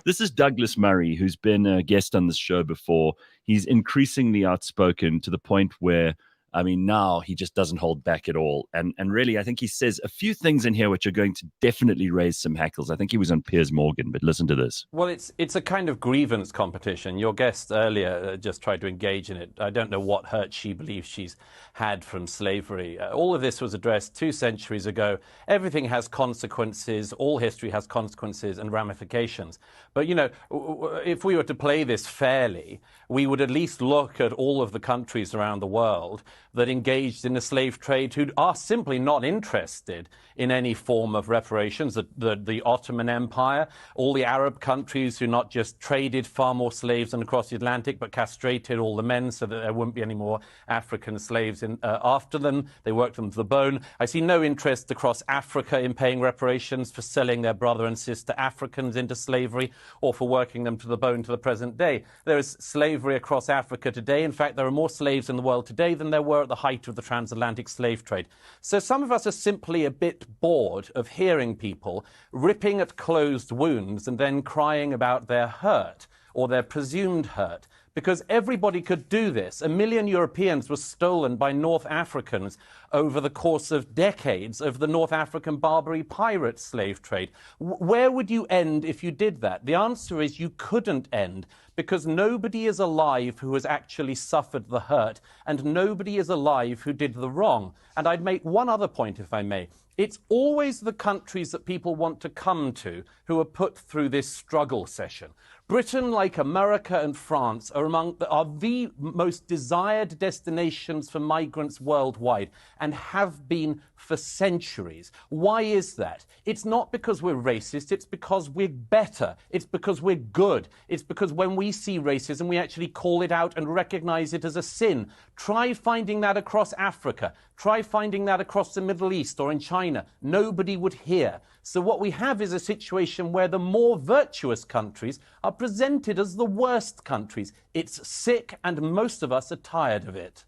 This is Douglas Murray, who's been a guest on this show before. He's increasingly outspoken to the point where, now he just doesn't hold back at all. And really, I think he says a few things in here which are going to definitely raise some hackles. I think he was on Piers Morgan, but listen to this. Well, it's a kind of grievance competition. Your guest earlier just tried to engage in it. I don't know what hurt she believes she's had from slavery. All of this was addressed 2 centuries ago. Everything has consequences. All history has consequences and ramifications. But, if we were to play this fairly, we would at least look at all of the countries around the world that engaged in the slave trade who are simply not interested in any form of reparations. The Ottoman Empire, all the Arab countries who not just traded far more slaves than across the Atlantic, but castrated all the men so that there wouldn't be any more African slaves after them. They worked them to the bone. I see no interest across Africa in paying reparations for selling their brother and sister Africans into slavery or for working them to the bone to the present day. There is slavery across Africa today. In fact, there are more slaves in the world today than there were at the height of the transatlantic slave trade. So some of us are simply a bit bored of hearing people ripping at closed wounds and then crying about their hurt or their presumed hurt. Because everybody could do this. 1 million Europeans were stolen by North Africans over the course of decades of the North African Barbary pirate slave trade. Where would you end if you did that? The answer is you couldn't end, because nobody is alive who has actually suffered the hurt, and nobody is alive who did the wrong. And I'd make one other point, if I may. It's always the countries that people want to come to who are put through this struggle session. Britain, like America and France, are the most desired destinations for migrants worldwide and have been for centuries. Why is that? It's not because we're racist, it's because we're better. It's because we're good. It's because when we see racism, we actually call it out and recognize it as a sin. Try finding that across Africa. Try finding that across the Middle East or in China. Nobody would hear. So what we have is a situation where the more virtuous countries are presented as the worst countries. It's sick, and most of us are tired of it.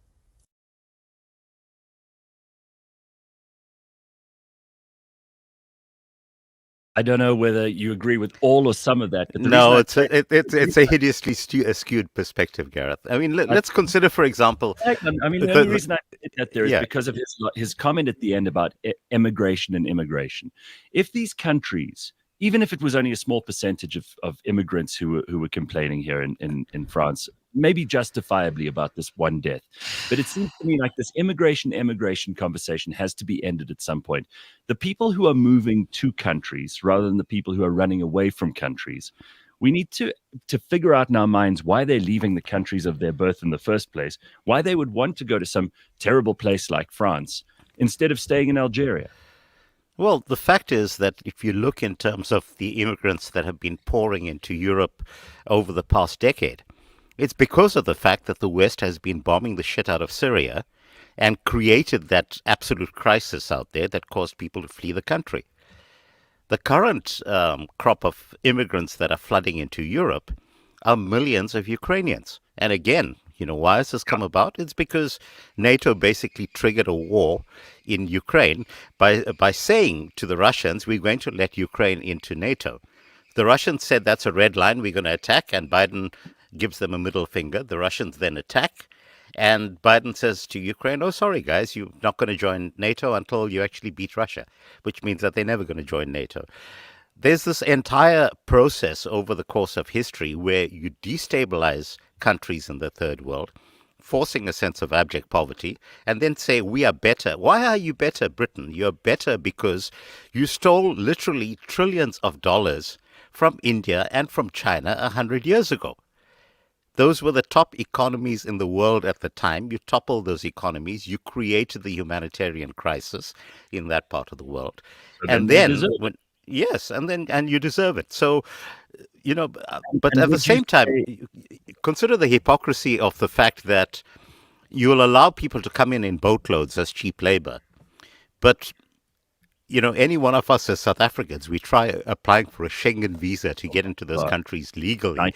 I don't know whether you agree with all or some of that. But no, it's a hideously skewed perspective, Gareth. I mean, let's consider, for example... I mean, the only reason I did that there is because of his comment at the end about immigration and immigration. If these countries, even if it was only a small percentage of immigrants who were complaining here in France, maybe justifiably about this one death, but it seems to me like this immigration conversation has to be ended at some point. The people who are moving to countries rather than the people who are running away from countries, we need to figure out in our minds why they're leaving the countries of their birth in the first place, why they would want to go to some terrible place like France instead of staying in Algeria. Well, the fact is that if you look in terms of the immigrants that have been pouring into Europe over the past decade, it's because of the fact that the West has been bombing the shit out of Syria and created that absolute crisis out there that caused people to flee the country. The current crop of immigrants that are flooding into Europe are millions of Ukrainians. And again, why has this come about? It's because NATO basically triggered a war in Ukraine by saying to the Russians, we're going to let Ukraine into NATO. The Russians said that's a red line, we're going to attack, and Biden gives them a middle finger. The Russians then attack, and Biden says to Ukraine, oh, sorry, guys, you're not going to join NATO until you actually beat Russia, which means that they're never going to join NATO. There's this entire process over the course of history where you destabilize countries in the third world, forcing a sense of abject poverty, and then say, we are better. Why are you better, Britain? You're better because you stole literally trillions of dollars from India and from China 100 years ago. Those were the top economies in the world at the time. You toppled those economies. You created the humanitarian crisis in that part of the world. And then, and you deserve it. So, but at the same time, consider the hypocrisy of the fact that you will allow people to come in boatloads as cheap labor. But, any one of us as South Africans, we try applying for a Schengen visa to get into those countries legally.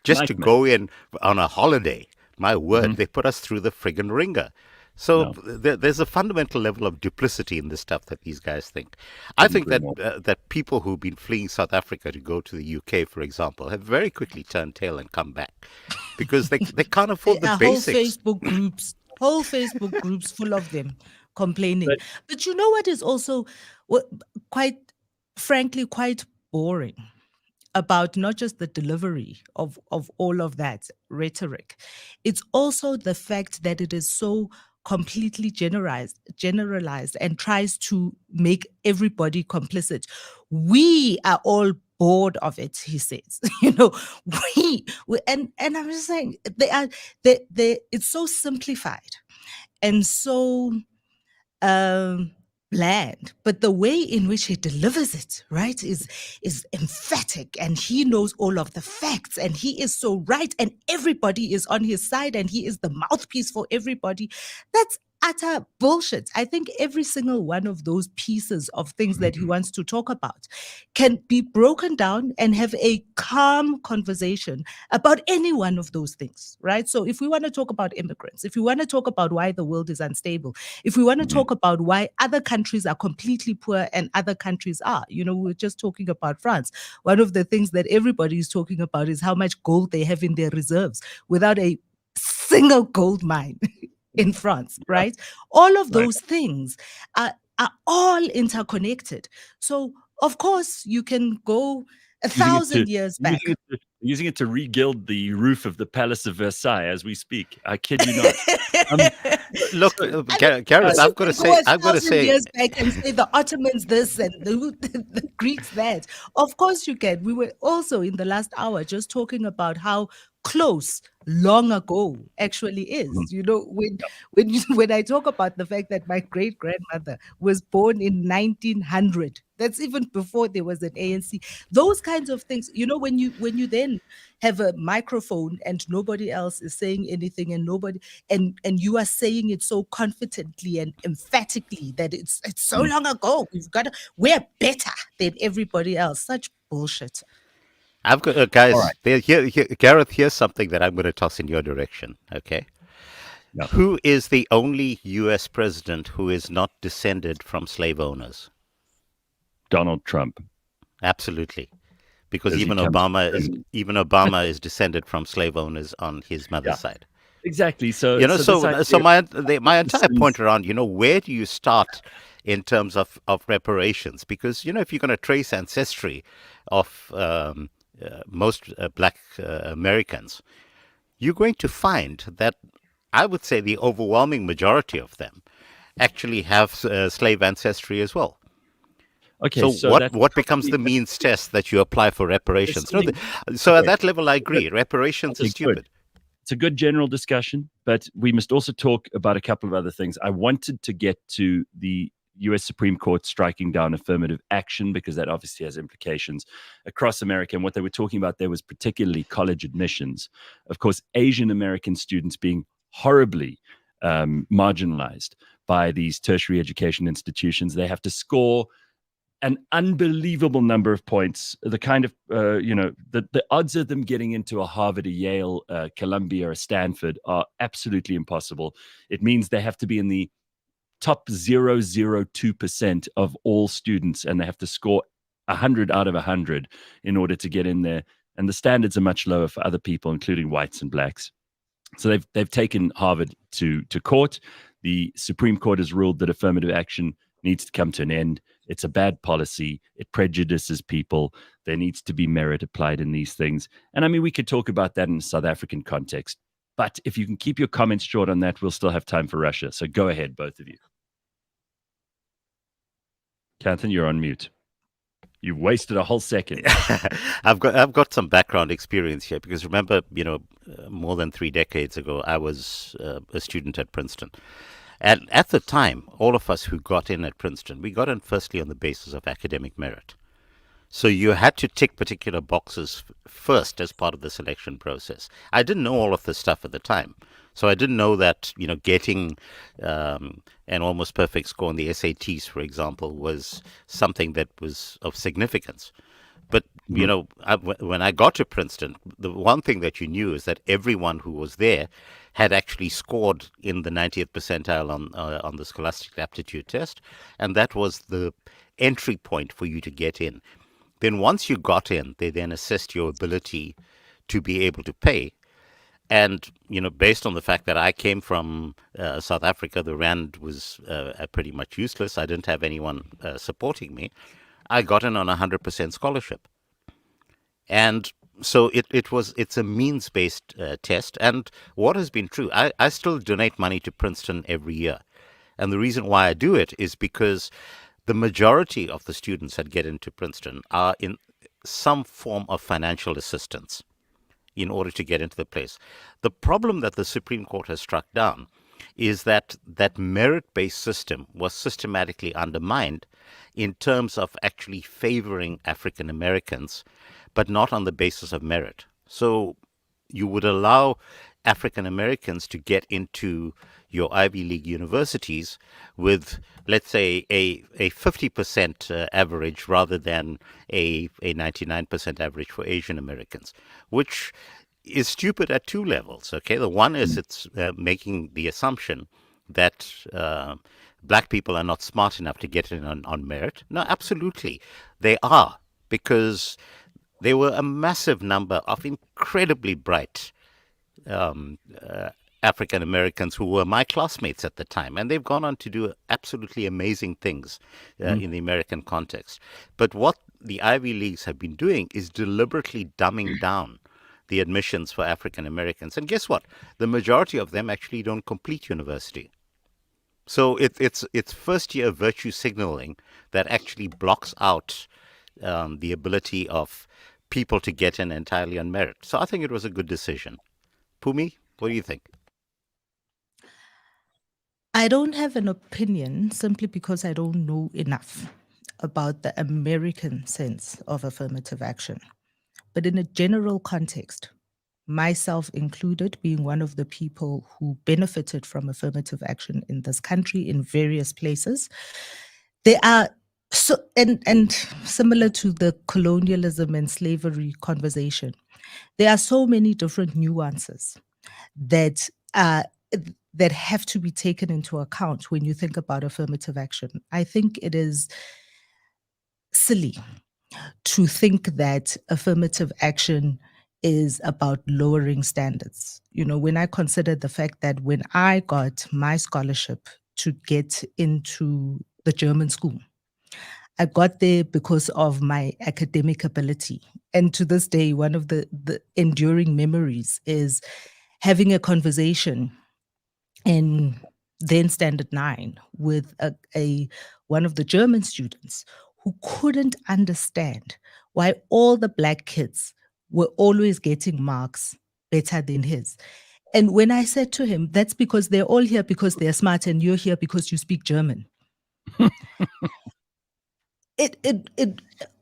Just to go in on a holiday, my word, they put us through the friggin' ringer. So there's a fundamental level of duplicity in the stuff that these guys think. I think that people who've been fleeing South Africa to go to the UK, for example, have very quickly turned tail and come back because they can't afford the basics. Whole Facebook groups full of them complaining. But you know what is also quite boring about not just the delivery of all of that rhetoric. It's also the fact that it is so completely generalized and tries to make everybody complicit. We are all bored of it, he says. We and I'm just saying they it's so simplified and so bland, but the way in which he delivers it, right, is emphatic, and he knows all of the facts, and he is so right, and everybody is on his side, and he is the mouthpiece for everybody. That's utter bullshit. I think every single one of those pieces of things that he wants to talk about can be broken down and have a calm conversation about any one of those things, right? So if we want to talk about immigrants, if we want to talk about why the world is unstable, if we want to talk about why other countries are completely poor and other countries are, we're just talking about France. One of the things that everybody is talking about is how much gold they have in their reserves without a single gold mine in France, right? All of those things are all interconnected. So, of course, you can go 1,000 years back. Using it to regild the roof of the Palace of Versailles as we speak. I kid you not. Look, Gareth, I've got to say, 1,000 years back and say the Ottomans this and the Greeks that. Of course you can. We were also in the last hour just talking about how close long ago actually is. You know, when I talk about the fact that my great grandmother was born in 1900, that's even before there was an ANC. Those kinds of things, you know, when you then have a microphone and nobody else is saying anything and you are saying it so confidently and emphatically that it's so long ago, we're better than everybody else. Such bullshit. I've got guys. Right. Gareth, here's something that I'm going to toss in your direction. Okay, who is the only U.S. president who is not descended from slave owners? Donald Trump. Absolutely, because even Obama is descended from slave owners on his mother's side. Exactly. So my entire point around, where do you start in terms of reparations? Because if you're going to trace ancestry of most black Americans, you're going to find that I would say the overwhelming majority of them actually have slave ancestry as well. Okay, so what becomes the means test that you apply for reparations? At that level, I agree. Reparations is stupid. Good. It's a good general discussion, but we must also talk about a couple of other things. I wanted to get to the U.S. Supreme Court striking down affirmative action because that obviously has implications across America. And what they were talking about there was particularly college admissions. Of course, Asian American students being horribly marginalized by these tertiary education institutions. They have to score an unbelievable number of points. The kind of, the odds of them getting into a Harvard, a Yale, Columbia, or a Stanford are absolutely impossible. It means they have to be in the top 0.002% of all students, and they have to score 100 out of 100 in order to get in there. And the standards are much lower for other people, including whites and blacks. So they've taken Harvard to court. The Supreme Court has ruled that affirmative action needs to come to an end. It's a bad policy. It prejudices people. There needs to be merit applied in these things. And I mean, we could talk about that in a South African context. But if you can keep your comments short on that, we'll still have time for Russia. So go ahead, both of you. Catherine, you're on mute. You've wasted a whole second. I've got some background experience here because remember, more than 3 decades ago, I was a student at Princeton. And at the time, all of us who got in at Princeton, we got in firstly on the basis of academic merit. So you had to tick particular boxes first as part of the selection process. I didn't know all of this stuff at the time. So I didn't know that, getting an almost perfect score on the SATs, for example, was something that was of significance. But, when I got to Princeton, the one thing that you knew is that everyone who was there had actually scored in the 90th percentile on the Scholastic Aptitude Test. And that was the entry point for you to get in. Then once you got in, they then assessed your ability to be able to pay. And, based on the fact that I came from South Africa, the rand was pretty much useless. I didn't have anyone supporting me. I got in on a 100% scholarship. And so it's a means-based test. And what has been true, I still donate money to Princeton every year. And the reason why I do it is because the majority of the students that get into Princeton are in some form of financial assistance in order to get into the place. The problem that the Supreme Court has struck down is that merit-based system was systematically undermined in terms of actually favoring African Americans, but not on the basis of merit. So you would allow African Americans to get into your Ivy League universities with, let's say, a 50% average rather than a 99% average for Asian Americans, which is stupid at 2 levels. Okay, the one is it's making the assumption that black people are not smart enough to get in on merit. No, absolutely, they are, because there were a massive number of incredibly bright African Americans who were my classmates at the time, and they've gone on to do absolutely amazing things in the American context. But what the Ivy Leagues have been doing is deliberately dumbing down the admissions for African Americans. And guess what? The majority of them actually don't complete university. So it's first year virtue signaling that actually blocks out the ability of people to get in entirely on merit. So I think it was a good decision. Phumi, what do you think? I don't have an opinion simply because I don't know enough about the American sense of affirmative action. But in a general context, myself included, being one of the people who benefited from affirmative action in this country in various places, there are so and similar to the colonialism and slavery conversation, there are so many different nuances that that have to be taken into account when you think about affirmative action. I think it is silly to think that affirmative action is about lowering standards. You know, when I consider the fact that when I got my scholarship to get into the German school, I got there because of my academic ability. And to this day, one of the enduring memories is having a conversation in then Standard 9 with one of the German students who couldn't understand why all the Black kids were always getting marks better than his. And when I said to him, that's because they're all here because they're smart and you're here because you speak German. It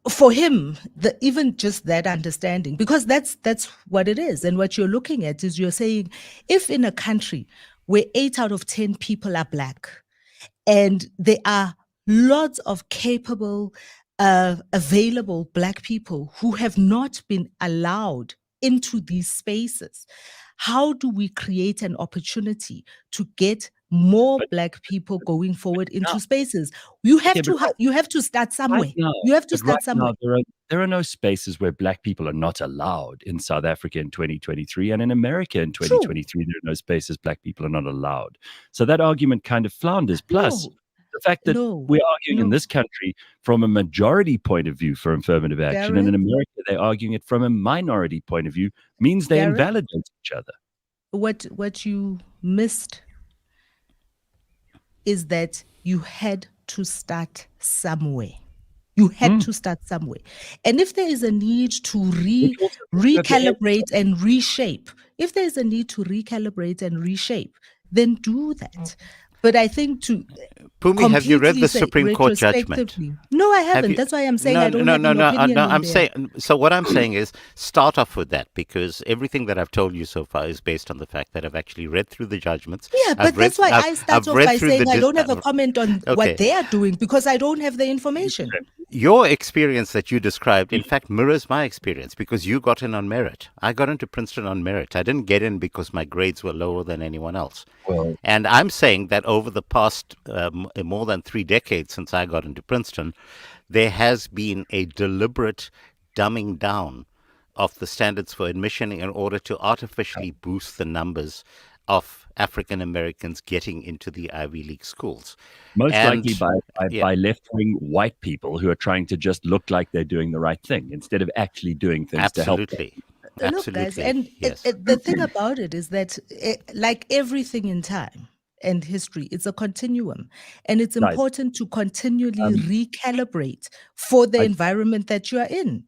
for him, even just that understanding, because that's what it is. And what you're looking at is you're saying, if in a country where 8 out of 10 people are Black, and there are lots of capable, available Black people who have not been allowed into these spaces, how do we create an opportunity to get more Black people going forward into spaces? You have to start somewhere. You have to start somewhere. There are no spaces where Black people are not allowed in South Africa in 2023, and in America in 2023, there are no spaces Black people are not allowed. So that argument kind of flounders. Plus, the fact that we're arguing in this country from a majority point of view for affirmative action, and in America they're arguing it from a minority point of view, means they invalidate each other. What you missed is that you had to start somewhere. You had to start somewhere. And if there is a need to recalibrate and reshape, then do that. But I think to Phumi, have you read the Supreme Court judgment? No, I haven't. That's why I'm saying I don't have an opinion on there. So what I'm saying is start off with that, because everything that I've told you so far is based on the fact that I've actually read through the judgments. Yeah, but that's why I start off by saying I don't have a comment on what they are doing because I don't have the information. Your experience that you described, in fact, mirrors my experience, because you got in on merit. I got into Princeton on merit. I didn't get in because my grades were lower than anyone else. And I'm saying that over the past more than 3 decades since I got into Princeton, there has been a deliberate dumbing down of the standards for admission in order to artificially boost the numbers of African Americans getting into the Ivy League schools. Most likely by left-wing white people who are trying to just look like they're doing the right thing instead of actually doing things to help them. Look, guys, and the thing about it is that, like everything in time and history, it's a continuum, and it's important to continually recalibrate for the environment that you are in.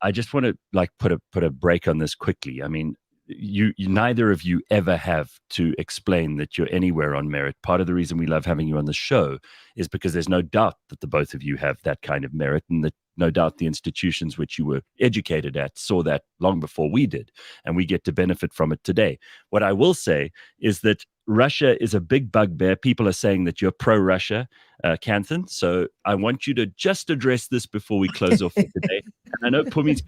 I just want to put a break on this quickly. I mean, you neither of you ever have to explain that you're anywhere on merit. Part of the reason we love having you on the show is because there's no doubt that the both of you have that kind of merit, and that no doubt the institutions which you were educated at saw that long before we did, and we get to benefit from it today. What I will say is that Russia is a big bugbear. People are saying that you're pro-Russia, Kanthan. So I want you to just address this before we close off for today. And I know Pumi's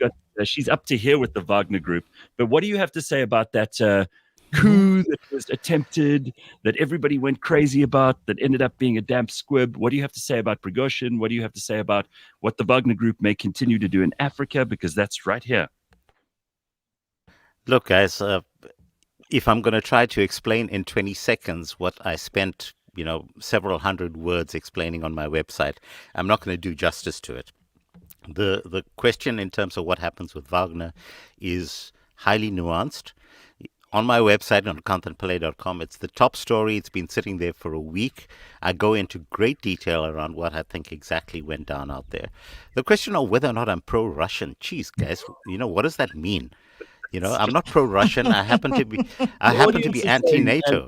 she's up to here with the Wagner Group. But what do you have to say about that coup that was attempted, that everybody went crazy about, that ended up being a damp squib? What do you have to say about Prigozhin? What do you have to say about what the Wagner Group may continue to do in Africa? Because that's right here. Look, guys, if I'm going to try to explain in 20 seconds what I spent, several hundred words explaining on my website, I'm not going to do justice to it. The question in terms of what happens with Wagner is highly nuanced. On my website, on kanthanpillay.com, it's the top story. It's been sitting there for a week. I go into great detail around what I think exactly went down out there. The question of whether or not I'm pro-Russian, geez, guys, what does that mean? I'm not pro-Russian. I happen to be anti-NATO.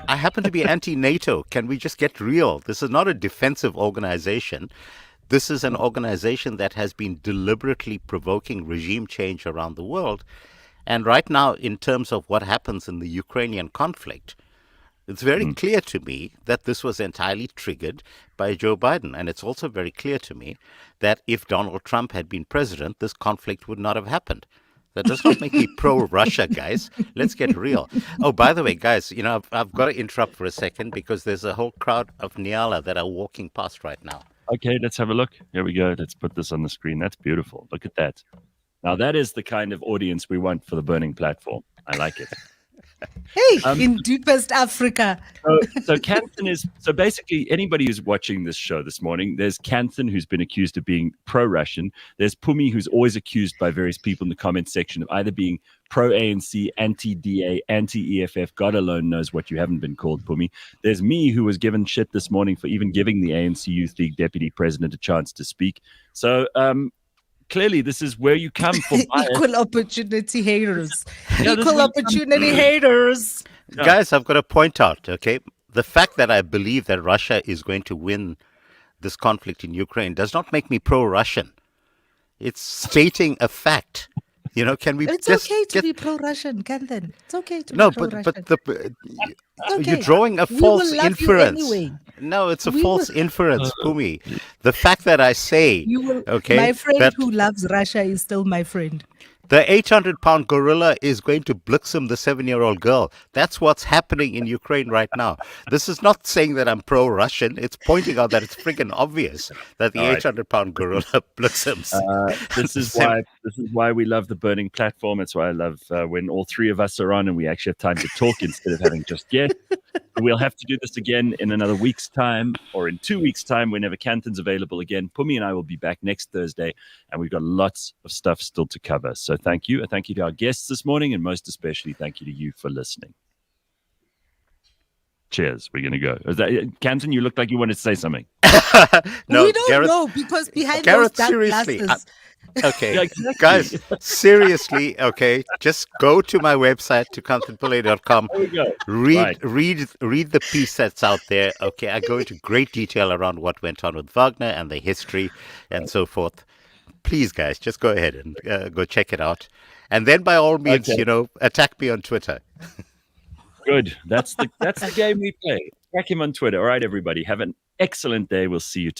I happen to be anti-NATO. Can we just get real? This is not a defensive organization. This is an organization that has been deliberately provoking regime change around the world. And right now, in terms of what happens in the Ukrainian conflict, it's very clear to me that this was entirely triggered by Joe Biden. And it's also very clear to me that if Donald Trump had been president, this conflict would not have happened. That does not make me pro-Russia, guys. Let's get real. Oh, by the way, guys, I've got to interrupt for a second because there's a whole crowd of Nyala that are walking past right now. Okay, let's have a look. Here we go. Let's put this on the screen. That's beautiful. Look at that. Now, that is the kind of audience we want for the burning platform. I like it. Hey, in deepest Africa. So Kanthan is, so basically anybody who's watching this show this morning, there's Kanthan, who's been accused of being pro-Russian. There's Phumi, who's always accused by various people in the comment section of either being pro-ANC, anti-DA, anti-EFF. God alone knows what you haven't been called, Phumi. There's me, who was given shit this morning for even giving the ANC Youth League deputy president a chance to speak. So, clearly, this is where you come for equal opportunity haters. Equal opportunity haters. Guys, I've got to point out, okay, the fact that I believe that Russia is going to win this conflict in Ukraine does not make me pro-Russian. It's stating a fact. Can we? It's okay to be pro-Russian, Kanthan. It's okay to be pro-Russian. But you're drawing a false inference. Anyway. No, it's a false inference, Phumi. The fact that I say, my friend who loves Russia is still my friend. The 800-pound gorilla is going to Blixen the 7-year-old girl. That's what's happening in Ukraine right now. This is not saying that I'm pro-Russian. It's pointing out that it's friggin' obvious that the 800-pound gorilla Blixens. This is why we love the burning platform. It's why I love when all three of us are on and we actually have time to talk instead of having just yet. We'll have to do this again in another week's time or in 2 weeks' time whenever Kanthan's available again. Phumi and I will be back next Thursday, and we've got lots of stuff still to cover. So thank you. Thank you to our guests this morning, and most especially thank you to you for listening. Cheers. We're going to go. Kanthan, you look like you wanted to say something. No, we don't Gareth, know because behind Gareth, those dark seriously, glasses. Okay, guys, seriously, okay, just go to my website, to kanthanpillay.com. Read the piece that's out there. Okay, I go into great detail around what went on with Wagner and the history and so forth. Please, guys, just go ahead and go check it out. And then, by all means, attack me on Twitter. Good. That's the game we play. Track him on Twitter. All right, everybody. Have an excellent day. We'll see you tomorrow.